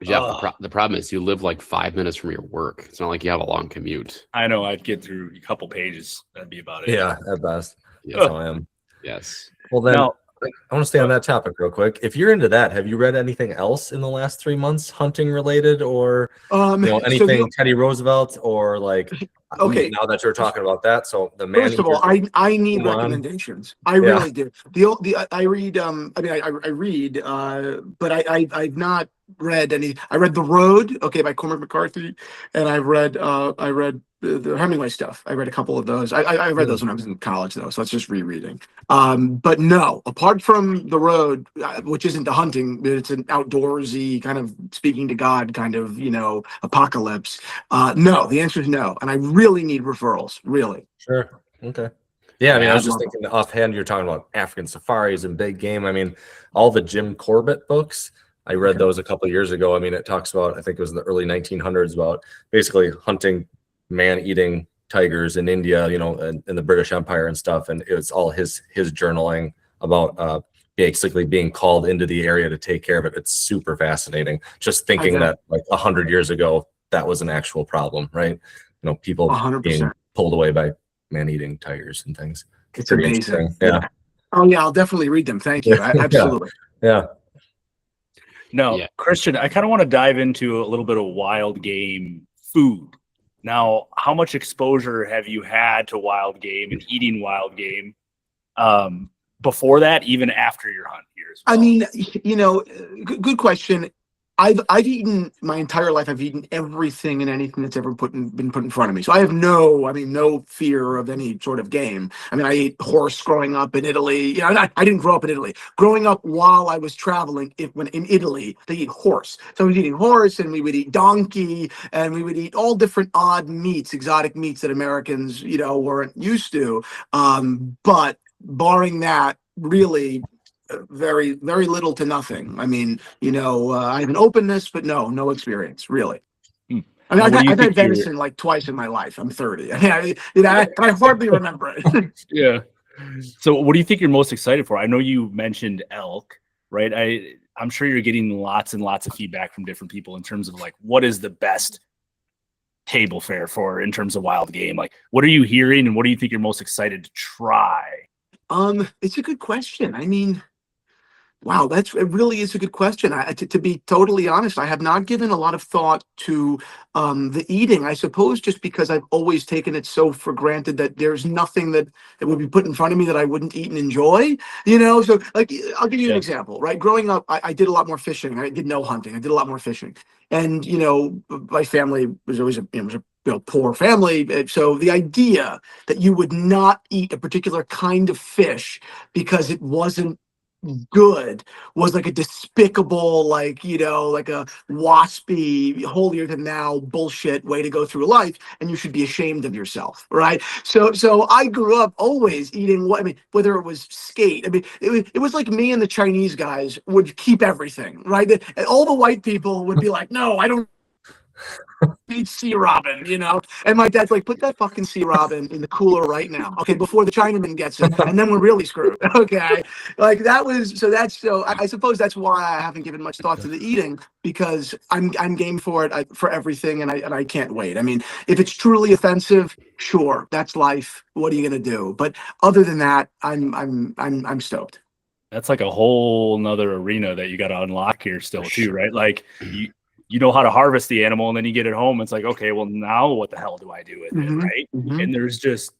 Jeff, the problem is you live like 5 minutes from your work. It's not like you have a long commute. I know I'd get through a couple pages. That'd be about it. Yeah, at best. Yes. That's how I am. Yes. Well, then Now, I want to stay on that topic real quick. If you're into that, have you read anything else in the last 3 months, hunting related, or So anything the- Teddy Roosevelt, or like? Okay. Now that you're talking about that, so the man. First of all, I need Come on. recommendations. I really do. I read. I read. But I've not read any. I read The Road, by Cormac McCarthy, and I read the Hemingway stuff. I read a couple of those. I read those when I was in college, though, so it's just rereading. But no, apart from The Road, which isn't the hunting, but it's an outdoorsy kind of speaking to God kind of apocalypse. No, the answer is no, and I really need referrals. Really. Sure. Okay. Yeah, I mean, I was just Yeah. thinking offhand, you're talking about African safaris and big game. I mean, all the Jim Corbett books, I read those a couple of years ago. I mean, it talks about, I think it was in the early 1900s, about basically hunting man-eating tigers in India, in the British Empire and stuff. And it's all his journaling about basically being called into the area to take care of it. It's super fascinating. Just thinking that like 100 years ago, that was an actual problem, right? People 100%. being pulled away by man-eating tigers and things. It's Pretty amazing. interesting. Yeah. Oh yeah, I'll definitely read them. Thank you. Absolutely. Yeah. No, Yeah. Christian, I kind of want to dive into a little bit of wild game food. Now, how much exposure have you had to wild game and eating wild game before that, even after your hunt years? I mean, good question. I've eaten my entire life. I've eaten everything and anything that's ever been put in front of me. So I have no fear of any sort of game. I mean, I ate horse growing up in Italy. I didn't grow up in Italy. Growing up while I was traveling, when in Italy, they eat horse. So I was eating horse, and we would eat donkey, and we would eat all different odd meats, exotic meats that Americans, weren't used to. But barring that, really, very, very little to nothing. I mean, I have an openness, but no experience, really. I mean, What do you I've had think venison like twice in my life. I'm 30. I hardly remember it. Yeah. So what do you think you're most excited for? I know you mentioned elk, right? I'm sure you're getting lots and lots of feedback from different people in terms of like, what is the best table fare for in terms of wild game? Like, what are you hearing, and what do you think you're most excited to try? It's a good question. I mean, wow, it really is a good question. To be totally honest, I have not given a lot of thought to the eating. I suppose just because I've always taken it so for granted that there's nothing that would be put in front of me that I wouldn't eat and enjoy. So like, I'll give you an example. Right, growing up, I did a lot more fishing. I did no hunting. I did a lot more fishing, and my family was always a poor family. So the idea that you would not eat a particular kind of fish because it wasn't good was like a despicable, like, like a waspy, holier than thou bullshit way to go through life, and you should be ashamed of yourself, right? So I grew up always eating whether it was skate. It was like me and the Chinese guys would keep everything, right? And all the white people would be like, no, I don't eat sea robin, and my dad's like, put that fucking sea robin in the cooler right now, okay, before the Chinaman gets it, and then we're really screwed. Okay, like I suppose that's why I haven't given much thought to the eating, because I'm game for it, for everything, and I can't wait. I mean, if it's truly offensive, sure, that's life, what are you gonna do? But other than that, I'm stoked. That's like a whole nother arena that you got to unlock here still too, right? Like you know how to harvest the animal, and then you get it home. It's like, okay, well, now what the hell do I do with it, right? Mm-hmm. And there's just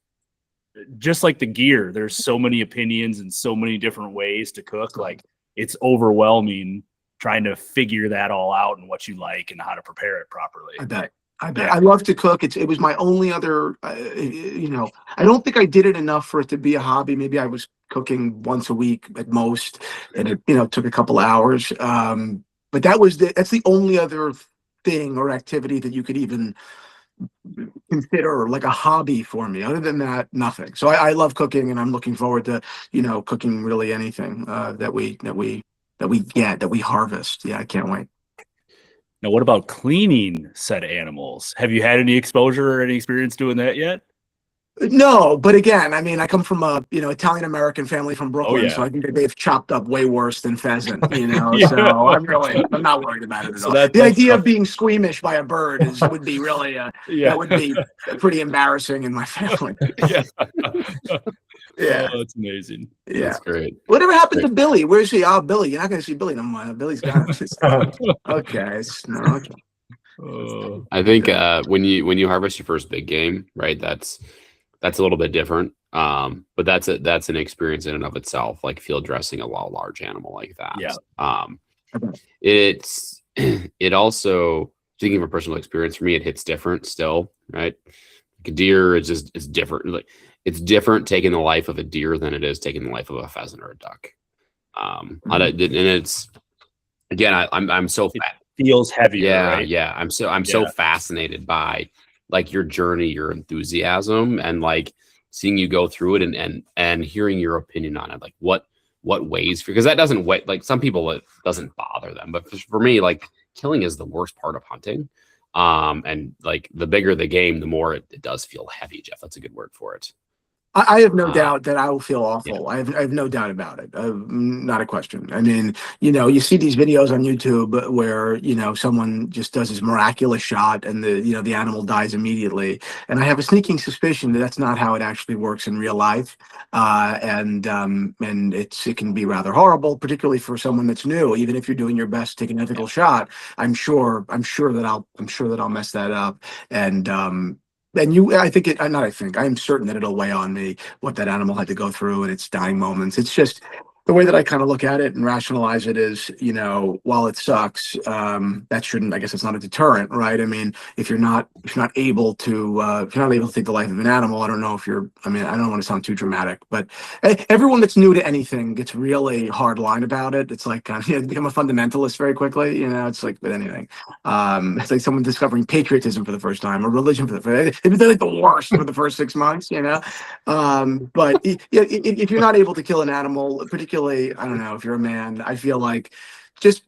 like the gear, there's so many opinions and so many different ways to cook. Like, it's overwhelming trying to figure that all out and what you like and how to prepare it properly. I bet. Yeah. I love to cook. It was my only other, I don't think I did it enough for it to be a hobby. Maybe I was cooking once a week at most, and it, took a couple hours. But that's the only other thing or activity that you could even consider like a hobby for me. Other than that, nothing. So I love cooking, and I'm looking forward to, cooking really anything that we harvest. Yeah, I can't wait. Now, what about cleaning said animals? Have you had any exposure or any experience doing that yet? No, but again, I come from a Italian American family from Brooklyn, so I think that they've chopped up way worse than pheasant. Yeah. So I'm not worried about it at all. The idea of being squeamish by a bird would be really that would be pretty embarrassing in my family. Yeah. Yeah, oh, that's amazing. Yeah, That's great. Whatever happened to Billy? Where's he? Oh, Billy, you're not going to see Billy no more. Billy's gone. Okay, I think when you harvest your first big game, right? That's a little bit different. But that's an experience in and of itself, like field dressing a large animal like that. Yeah. It also, speaking of a personal experience, for me, it hits different still, right? Like a deer is different. Like, it's different taking the life of a deer than it is taking the life of a pheasant or a duck. And it's, again, I'm so feels heavier. Yeah, right? yeah. I'm so fascinated by like your journey, your enthusiasm, and like seeing you go through it and hearing your opinion on it. Like what ways, because that doesn't weigh, like some people it doesn't bother them, but for me, like killing is the worst part of hunting. And like the bigger the game, the more it does feel heavy. Jeff, that's a good word for it. I have no doubt that I will feel awful. Yeah. I have no doubt about it. Not a question. I mean, you see these videos on YouTube where, someone just does this miraculous shot and the animal dies immediately. And I have a sneaking suspicion that that's not how it actually works in real life. And it can be rather horrible, particularly for someone that's new. Even if you're doing your best to take an ethical shot, I'm sure that I'll mess that up. And I'm certain that it'll weigh on me what that animal had to go through in its dying moments. It's just the way that I kind of look at it and rationalize it is, while it sucks, that shouldn't, I guess it's not a deterrent, right? I mean, if you're not able to take the life of an animal, I don't know if I don't want to sound too dramatic, but everyone that's new to anything gets really hard line about it. It's like, become a fundamentalist very quickly, it's like with anything. It's like someone discovering patriotism for the first time or religion they're like the worst for the first 6 months, but if you're not able to kill an animal, particularly, I don't know, if you're a man, I feel like just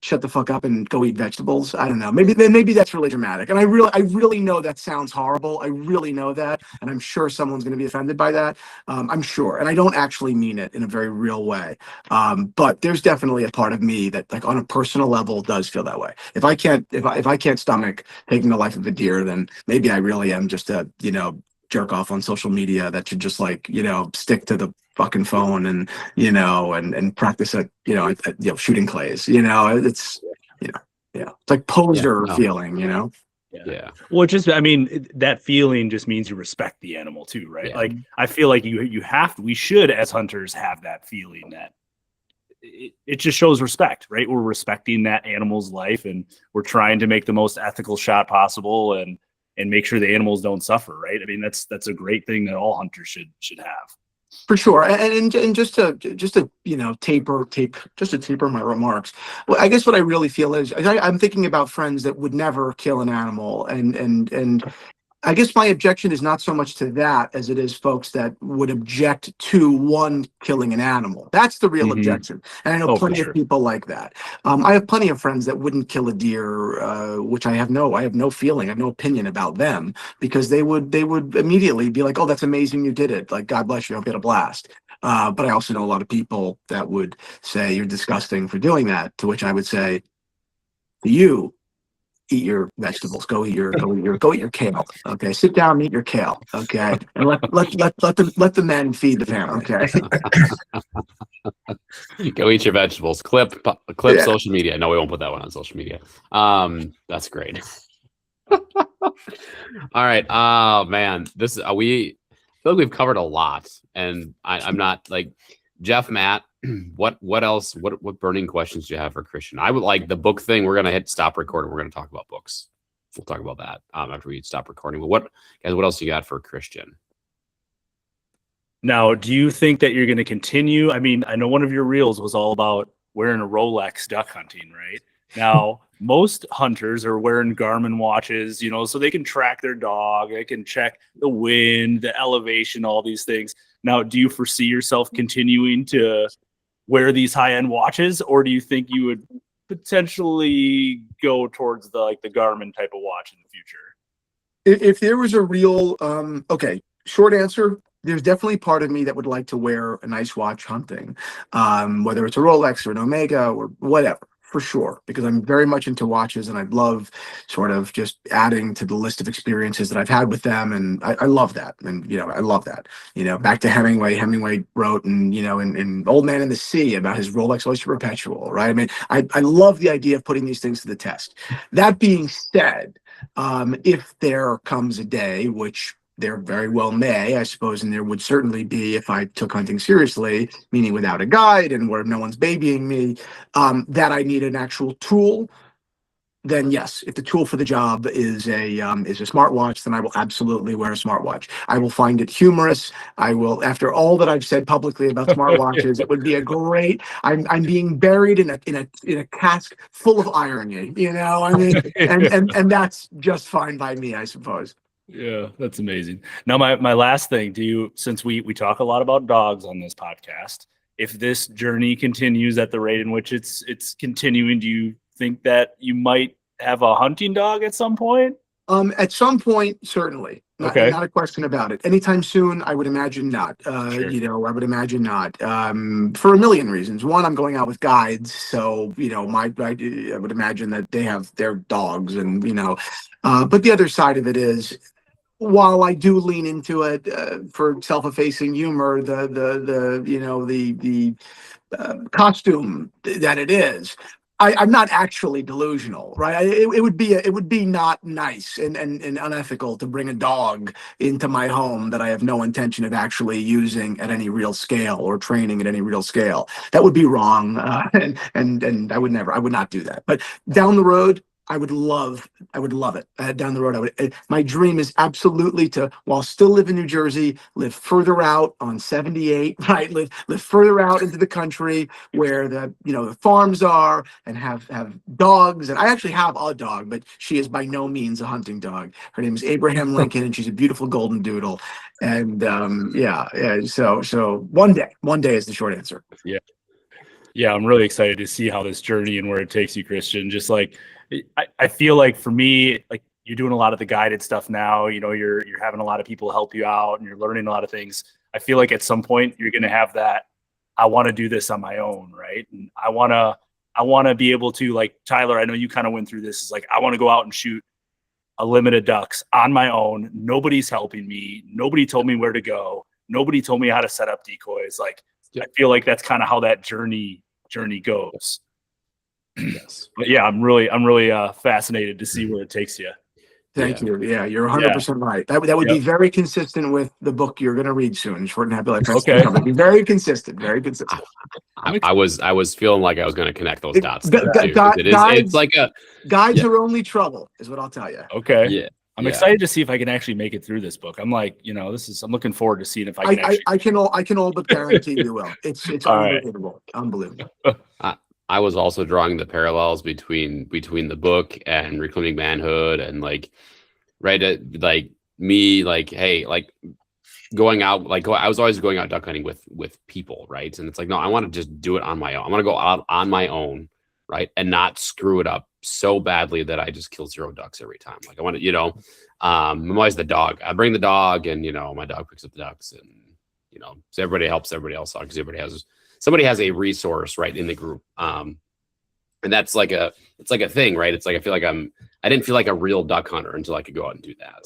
shut the fuck up and go eat vegetables. I don't know. Maybe that's really dramatic. And I really know that sounds horrible. I really know that. And I'm sure someone's going to be offended by that. I'm sure. And I don't actually mean it in a very real way. But there's definitely a part of me that, like, on a personal level does feel that way. If I can't stomach taking the life of a deer, then maybe I really am just a, jerk off on social media that should just, like, stick to the fucking phone and and practice at shooting clays. It's it's like poser feeling. Yeah. Well, that feeling just means you respect the animal too, right? Yeah. Like, I feel like we should as hunters have that feeling that it just shows respect, right? We're respecting that animal's life and we're trying to make the most ethical shot possible and make sure the animals don't suffer, right? I mean, that's a great thing that all hunters should have. For sure, and just to taper my remarks. Well, I guess what I really feel is I'm thinking about friends that would never kill an animal, and I guess my objection is not so much to that as it is folks that would object to one killing an animal. That's the real objection, and I know plenty of people like that. I have plenty of friends that wouldn't kill a deer, which I have no feeling, I have no opinion about them, because they would immediately be like, "Oh, that's amazing, you did it! Like, God bless you, I'll get a blast." But I also know a lot of people that would say you're disgusting for doing that. To which I would say, you eat your vegetables. Go eat your kale. Okay, sit down and eat your kale. Okay, and let the men feed the family. Okay. Go eat your vegetables. Clip social media. No, we won't put that one on social media. That's great. All right. Oh man, this is we feel like we've covered a lot, and I'm not like Jeff, Matt. What else? What burning questions do you have for Christian? I would like the book thing. We're gonna hit stop recording. We're gonna talk about books. We'll talk about that after we stop recording. But what else you got for Christian? Now, do you think that you're going to continue? I mean, I know one of your reels was all about wearing a Rolex duck hunting, right? Now, most hunters are wearing Garmin watches, so they can track their dog, they can check the wind, the elevation, all these things. Now, do you foresee yourself continuing to wear these high-end watches, or do you think you would potentially go towards the Garmin type of watch in the future? If there was a real, short answer, there's definitely part of me that would like to wear a nice watch hunting, whether it's a Rolex or an Omega or whatever, for sure, because I'm very much into watches and I love sort of just adding to the list of experiences that I've had with them. And I love that. And, I love that, back to Hemingway wrote in Old Man in the Sea about his Rolex Oyster Perpetual, right? I mean, I love the idea of putting these things to the test. That being said, if there comes a day, which there very well may, I suppose, and there would certainly be if I took hunting seriously, meaning without a guide and where no one's babying me, that I need an actual tool, then yes, if the tool for the job is a smartwatch, then I will absolutely wear a smartwatch. I will find it humorous. I will, after all that I've said publicly about smartwatches, it would be a great. I'm being buried in a cask full of irony, I mean, and that's just fine by me, I suppose. Yeah, that's amazing. Now, my last thing, since we talk a lot about dogs on this podcast, if this journey continues at the rate in which it's continuing, do you think that you might have a hunting dog at some point? At some point, certainly. Not a question about it. Anytime soon, I would imagine not. Sure. I would imagine not. For a million reasons. One, I'm going out with guides, so I would imagine that they have their dogs, and but the other side of it is, while I do lean into it for self-effacing humor, the costume that it is, I'm not actually delusional, right? It would be not nice and unethical to bring a dog into my home that I have no intention of actually using at any real scale or training at any real scale. That would be wrong, and I would not do that. But down the road, I would love it. Down the road, my dream is absolutely to, while still live in New Jersey, live further out on 78, right? Live further out into the country where the farms are, and have dogs. And I actually have a dog, but she is by no means a hunting dog. Her name is Abraham Lincoln, and she's a beautiful golden doodle. And so one day is the short answer. Yeah, I'm really excited to see how this journey and where it takes you, Christian. Just like, I feel like for me, like, you're doing a lot of the guided stuff now, you're having a lot of people help you out and you're learning a lot of things. I feel like at some point you're going to have that, I want to do this on my own. Right. And I want to be able to, like, Tyler, I know you kind of went through this. It's like, I want to go out and shoot a limit of ducks on my own. Nobody's helping me. Nobody told me where to go. Nobody told me how to set up decoys. Like, I feel like that's kind of how that journey goes. Yes. But yeah, I'm really fascinated to see where it takes you. Thank you. Yeah, you're 100% right. That would be very consistent with the book you're going to read soon, Short and Happy Life. Okay. Be very consistent. Very consistent. I was feeling like I was going to connect those dots. Guides It's like guides are only trouble, is what I'll tell you. Okay. Yeah. I'm excited to see if I can actually make it through this book. I'm like, I'm looking forward to seeing if I can actually. I can all but guarantee you will. It's unbelievable. Right. Unbelievable. I was also drawing the parallels between the book and Reclaiming Manhood, and like going out, I was always going out duck hunting with people, right? And it's like, no, I want to just do it on my own. I want to go out on my own, right, and not screw it up so badly that I just kill 0 ducks every time. Like I want to, I'm always the dog. I bring the dog, and my dog picks up the ducks, and so everybody helps everybody else out because somebody has a resource right in the group. And that's it's like a thing, right? It's like, I didn't feel like a real duck hunter until I could go out and do that.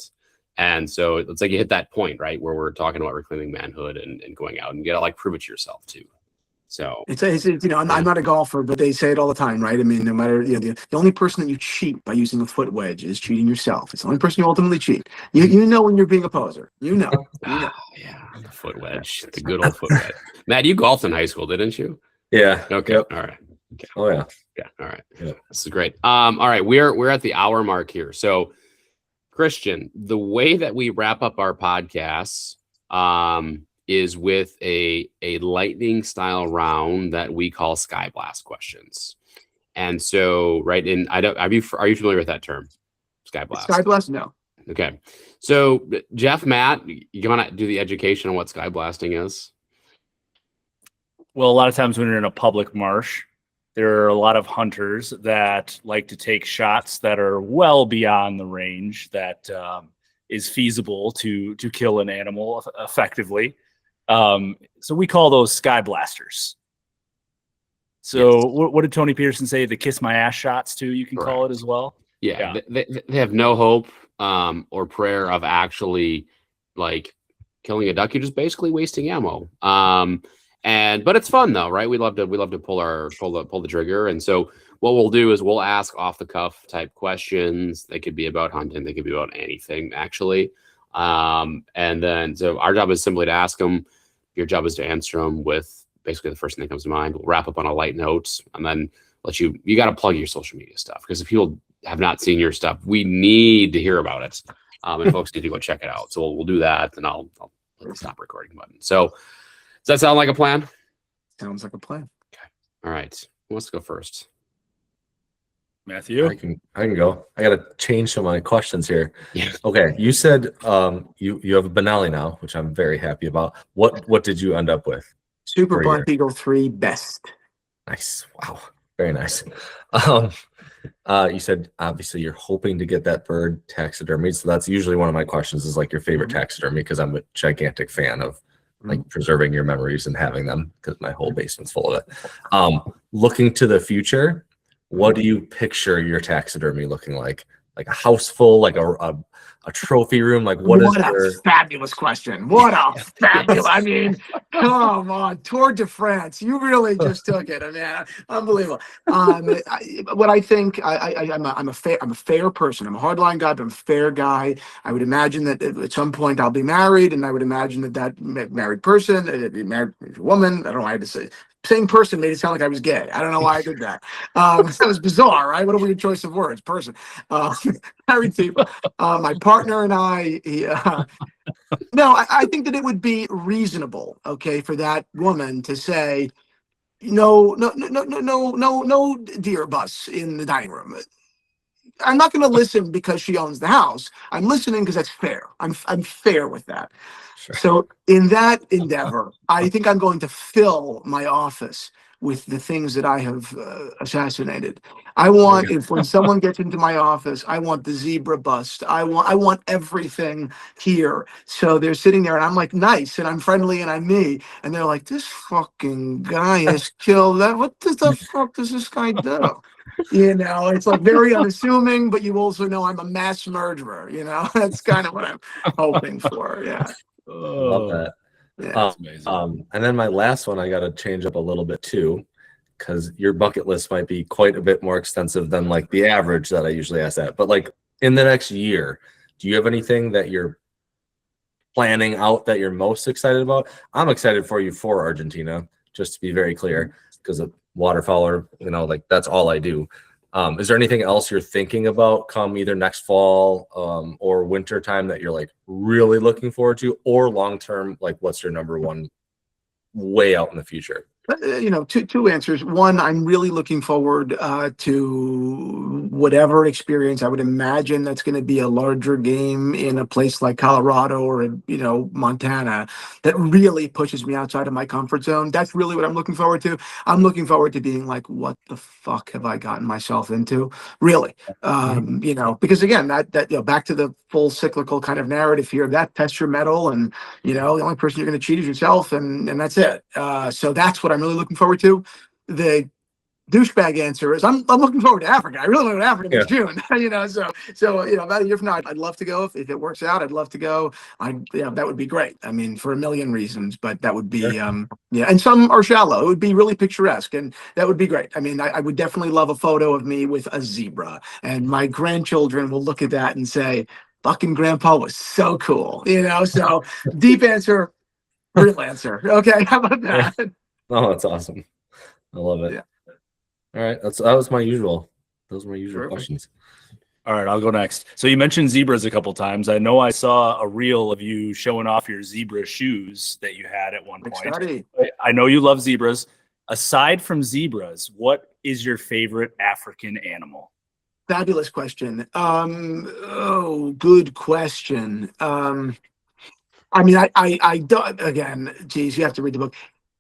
And so it's like you hit that point, right, where we're talking about reclaiming manhood and going out, and you gotta prove it to yourself too. So it's I'm not a golfer, but they say it all the time, right? I mean, no matter the only person that you cheat by using a foot wedge is cheating yourself. It's the only person you ultimately cheat. You know when you're being a poser. Yeah, the foot wedge, the good old foot wedge. Matt, you golfed in high school, didn't you? Yeah. Okay. Yep. All right. Okay. Oh yeah. Yeah. All right. Yep. This is great. All right, we're at the hour mark here. So, Christian, the way that we wrap up our podcasts is with a lightning style round that we call Sky Blast questions. And so, right in, are you familiar with that term? Sky Blast. Sky Blast, no. Okay. So, Jeff, Matt, you want to do the education on what sky blasting is? Well, a lot of times when you're in a public marsh, there are a lot of hunters that like to take shots that are well beyond the range that is feasible to kill an animal effectively. So we call those sky blasters. So yes. What did Tony Peterson say? The kiss my ass shots too, you can Correct. Call it as well. Yeah. They have no hope or prayer of actually killing a duck. You're just basically wasting ammo. But it's fun though, right? We love to pull the trigger. And so what we'll do is we'll ask off the cuff type questions. They could be about hunting. They could be about anything actually. And then, so our job is simply to ask them. Your job is to answer them with basically the first thing that comes to mind. We'll wrap up on a light note and then you got to plug your social media stuff, because if people have not seen your stuff, we need to hear about it. And folks need to go check it out. So we'll do that, and I'll hit the stop recording button. So does that sound like a plan? Sounds like a plan. Okay. All right. Who wants to go first? Matthew? I can go. I got to change some of my questions here. Yeah. Okay. You said you have a Benelli now, which I'm very happy about. What did you end up with? Super Black Eagle 3 best. Nice. Wow. Very nice. You said obviously you're hoping to get that bird taxidermied. So that's usually one of my questions is your favorite taxidermy, because I'm a gigantic fan of preserving your memories and having them, because my whole basement's full of it. Looking to the future, what do you picture your taxidermy looking like? Like a house full, like a trophy room? What a fabulous question. What a fabulous, I mean, come on, Tour de France. You really just took it. I mean, unbelievable. What I think, I'm a fair person. I'm a hardline guy, but I'm a fair guy. I would imagine that at some point I'll be married, and I would imagine that married person, married woman, I don't know why I had to say, same person made it sound like I was gay. I don't know why I did that. That was bizarre, right? What a weird choice of words. Person, married people. My partner and I. No, I think that it would be reasonable, okay, for that woman to say, no deer bus in the dining room. I'm not going to listen because she owns the house. I'm listening because that's fair. I'm fair with that. Sure. So in that endeavor, I think I'm going to fill my office with the things that I have assassinated. I want, when someone gets into my office, I want the zebra bust. I want everything here. So they're sitting there and I'm like, nice, and I'm friendly and I'm me. And they're like, this fucking guy has killed that. What the fuck does this guy do? It's very unassuming, but you also know I'm a mass murderer. That's kind of what I'm hoping for. Yeah. Love that. Yeah, that's amazing. And then my last one, I got to change up a little bit too, because your bucket list might be quite a bit more extensive than the average that I usually ask that. But in the next year, do you have anything that you're planning out that you're most excited about? I'm excited for you for Argentina, just to be very clear, because of waterfowler, that's all I do. Is there anything else you're thinking about come either next fall or winter time that you're like really looking forward to, or long term, like what's your number one way out in the future? Two answers. One, I'm really looking forward to whatever experience. I would imagine that's going to be a larger game in a place like Colorado or Montana that really pushes me outside of my comfort zone. That's really what I'm looking forward to. I'm looking forward to being like, what the fuck have I gotten myself into? Really, because again, that back to the full cyclical kind of narrative here. That tests your mettle, and the only person you're going to cheat is yourself, and that's it. So that's what I'm really looking forward to. The douchebag answer is I'm looking forward to Africa. I really want to go to Africa this June. So about a year from now, I'd love to go if it works out. I'd love to go. That would be great. I mean, for a million reasons, but that would be and some are shallow. It would be really picturesque, and that would be great. I mean, I would definitely love a photo of me with a zebra, and my grandchildren will look at that and say, "Fucking grandpa was so cool." So deep answer, real answer. Okay, how about that? Oh, that's awesome. I love it. Yeah. All right. Those were my usual questions. All right, I'll go next. So you mentioned zebras a couple times. I know I saw a reel of you showing off your zebra shoes that you had at one point. I know you love zebras. Aside from zebras, what is your favorite African animal? Fabulous question. Good question. I mean, I don't, again, geez, you have to read the book.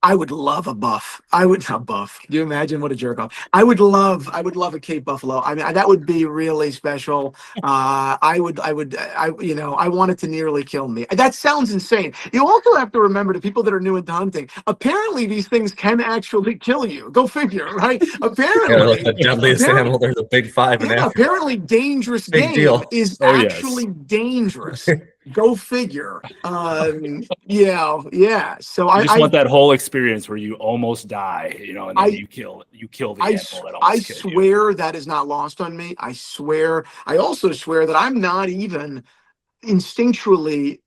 I would love a buff. Not buff. Can you imagine what a jerk off? I would love a Cape Buffalo. I mean, that would be really special. I want it to nearly kill me. That sounds insane. You also have to remember, to people that are new into hunting, apparently these things can actually kill you. Go figure, right? Apparently. Like the deadliest animal, there's a big five. Apparently dangerous game deal. is actually dangerous. Go figure. So I just want that whole experience where you almost die, and then you kill the animal that almost killed you. Swear that is not lost on me. I swear. I also swear that I'm not even instinctually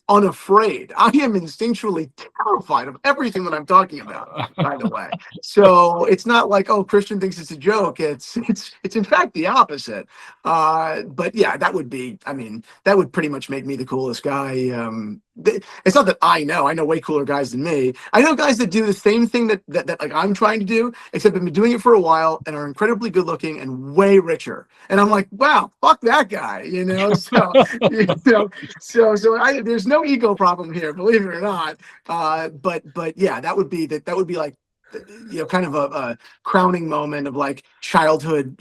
unafraid. I am instinctually terrified of everything that I'm talking about, by the way. So it's not like, oh, Christian thinks it's a joke. It's in fact the opposite. But yeah, that would pretty much make me the coolest guy. It's not that I know way cooler guys than me. I know guys that do the same thing that like I'm trying to do, except I've been doing it for a while and are incredibly good looking and way richer. And I'm like, wow, fuck that guy, So there's no ego problem here, believe it or not. But yeah, that would be like, kind of a crowning moment of like childhood,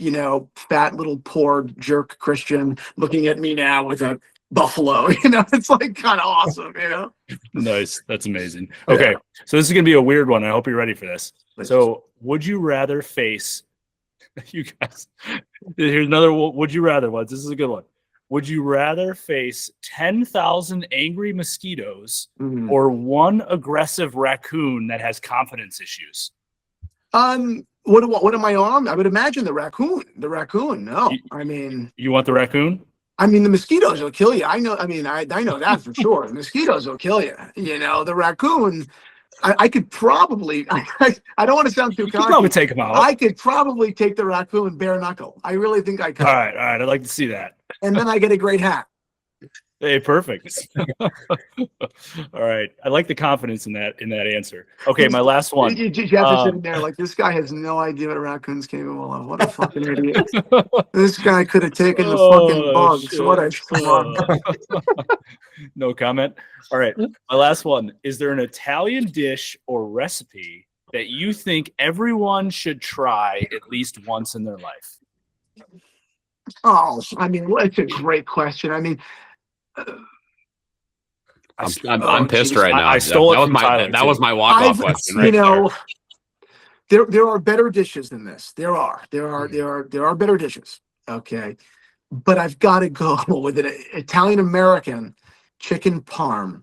fat little poor jerk Christian looking at me now with a buffalo. It's like kind of awesome. Nice. That's amazing. Okay, so this is gonna be a weird one. I hope you're ready for this. So, would you rather face? You guys, here's another. Would you rather one? This is a good one. Would you rather face 10,000 angry mosquitoes or one aggressive raccoon that has confidence issues? What am I on? I would imagine the raccoon. The raccoon. No, you want the raccoon? I mean, the mosquitoes will kill you. I know. I mean, I know that for sure. The mosquitoes will kill you. The raccoon. I could probably. I don't want to sound too cocky. Probably take him out. I could probably take the raccoon bare knuckle. I really think I could. All right. I'd like to see that. And then I get a great hat. Hey, perfect. All right. I like the confidence in that answer. Okay, my last one. You have to sit in there like, this guy has no idea what a raccoon's capable of. What a fucking idiot. This guy could have taken the fucking bugs. Shit. What a schmuck. No comment. All right. My last one. Is there an Italian dish or recipe that you think everyone should try at least once in their life? Oh, it's a great question. I'm pissed right now. I stole it from Tyler. That was my walk-off question. Right there are better dishes than this. There are better dishes. Okay, but I've got to go with an Italian American chicken parm,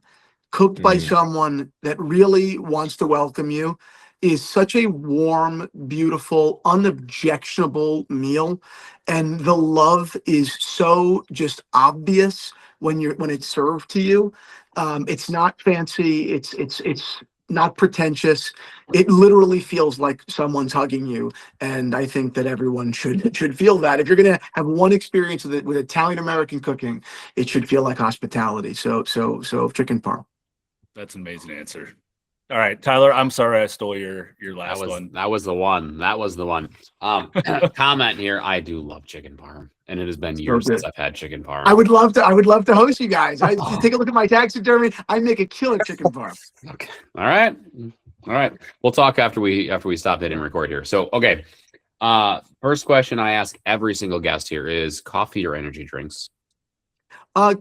cooked by someone that really wants to welcome you. Is such a warm, beautiful, unobjectionable meal, and the love is so just obvious when it's served to you. It's not fancy. It's not pretentious. It literally feels like someone's hugging you, and I think that everyone should feel that. If you're gonna have one experience with Italian American cooking, it should feel like hospitality. So chicken parm. That's an amazing answer. All right, Tyler, I'm sorry I stole your last one. That was the one. Comment here. I do love chicken parm, and it has been years since I've had chicken parm. I would love to host you guys. Take a look at my taxidermy. I make a killer chicken parm. Okay. All right. We'll talk after we stop hitting record here. So, okay. First question I ask every single guest here is coffee or energy drinks?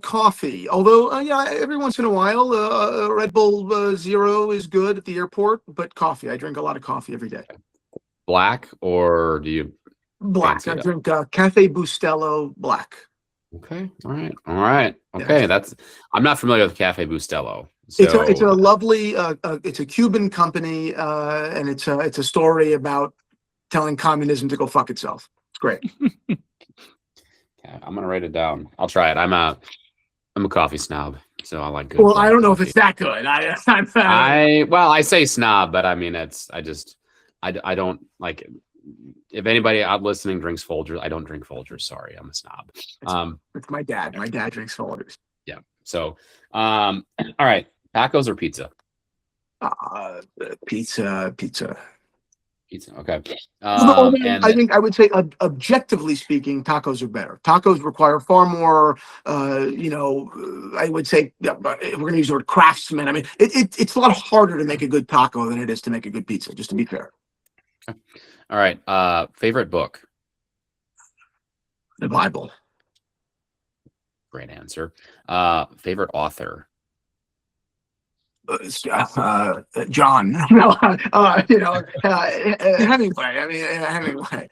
Coffee. Although, every once in a while, Red Bull Zero is good at the airport, but coffee. I drink a lot of coffee every day. Black, or do you? Black. I drink Cafe Bustelo Black. Okay. All right. Okay. Yeah. I'm not familiar with Cafe Bustelo. So, it's a lovely. It's a Cuban company, and it's a story about telling communism to go fuck itself. It's great. I'm gonna write it down. I'll try it. I'm a coffee snob, so I like good. Well, I don't know if it's that good. I say snob, but I mean I don't like it. If anybody out listening drinks Folgers, I don't drink Folgers. Sorry, I'm a snob. It's my dad. My dad drinks Folgers. Yeah. So, all right, tacos or pizza? Pizza. Okay. I think I would say, objectively speaking, tacos are better. Tacos require far more, I would say, if we're going to use the word craftsman. I mean, it's a lot harder to make a good taco than it is to make a good pizza, just to be fair. Okay. All right. Favorite book? The Bible. Great answer. Favorite author? John. Hemingway. Hemingway.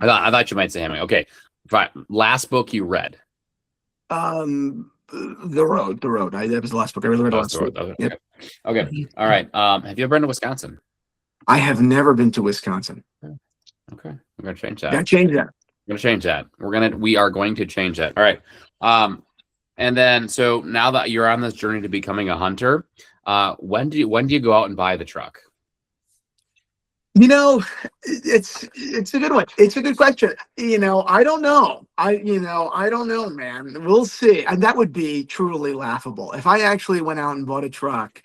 I thought you might say Hemingway. Okay. Fine. Last book you read? The Road. That was the last book I really read last week. Okay. Okay. All right. Have you ever been to Wisconsin? I have never been to Wisconsin. Okay. We're gonna change that. Gotta change that. We're gonna change that. We are going to change that. All right. And then so now that you're on this journey to becoming a hunter, when do you go out and buy the truck? It's a good one. It's a good question. I don't know. I don't know, man. We'll see. And that would be truly laughable. If I actually went out and bought a truck,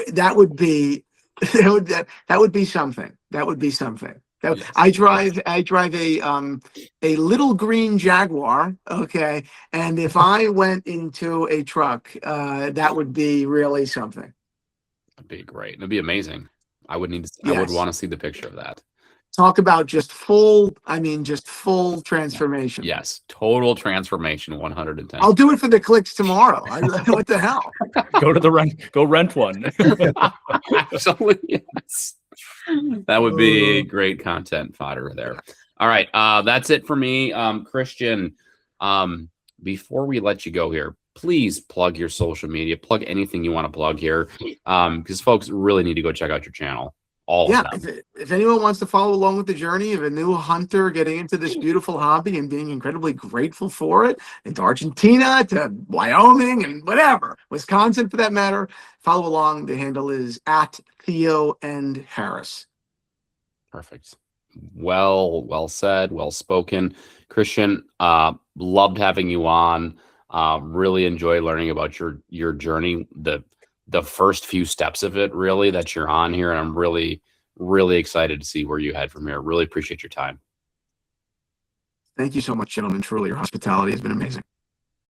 that would be something. That would be something. I drive a little green Jaguar, okay, and if I went into a truck, that would be really something. That'd be great. It'd be amazing. I would Yes. want to see the picture of that. Talk about just full transformation. Yes, total transformation, 110. I'll do it for the clicks tomorrow. What the hell? Go rent one. Absolutely, yes. That would be great content fodder there. All right, that's it for me. Christian, before we let you go here, please plug your social media, plug anything you want to plug here, because folks really need to go check out your channel. If anyone wants to follow along with the journey of a new hunter getting into this beautiful hobby and being incredibly grateful for it, into Argentina to Wyoming and whatever, Wisconsin for that matter, follow along. The handle is @Theo and Harris. Perfect. Well said, well spoken. Christian, loved having you on. Really enjoy learning about your journey, the first few steps of it, really, that you're on here. And I'm really, really excited to see where you head from here. Really appreciate your time. Thank you so much, gentlemen. Truly, your hospitality has been amazing.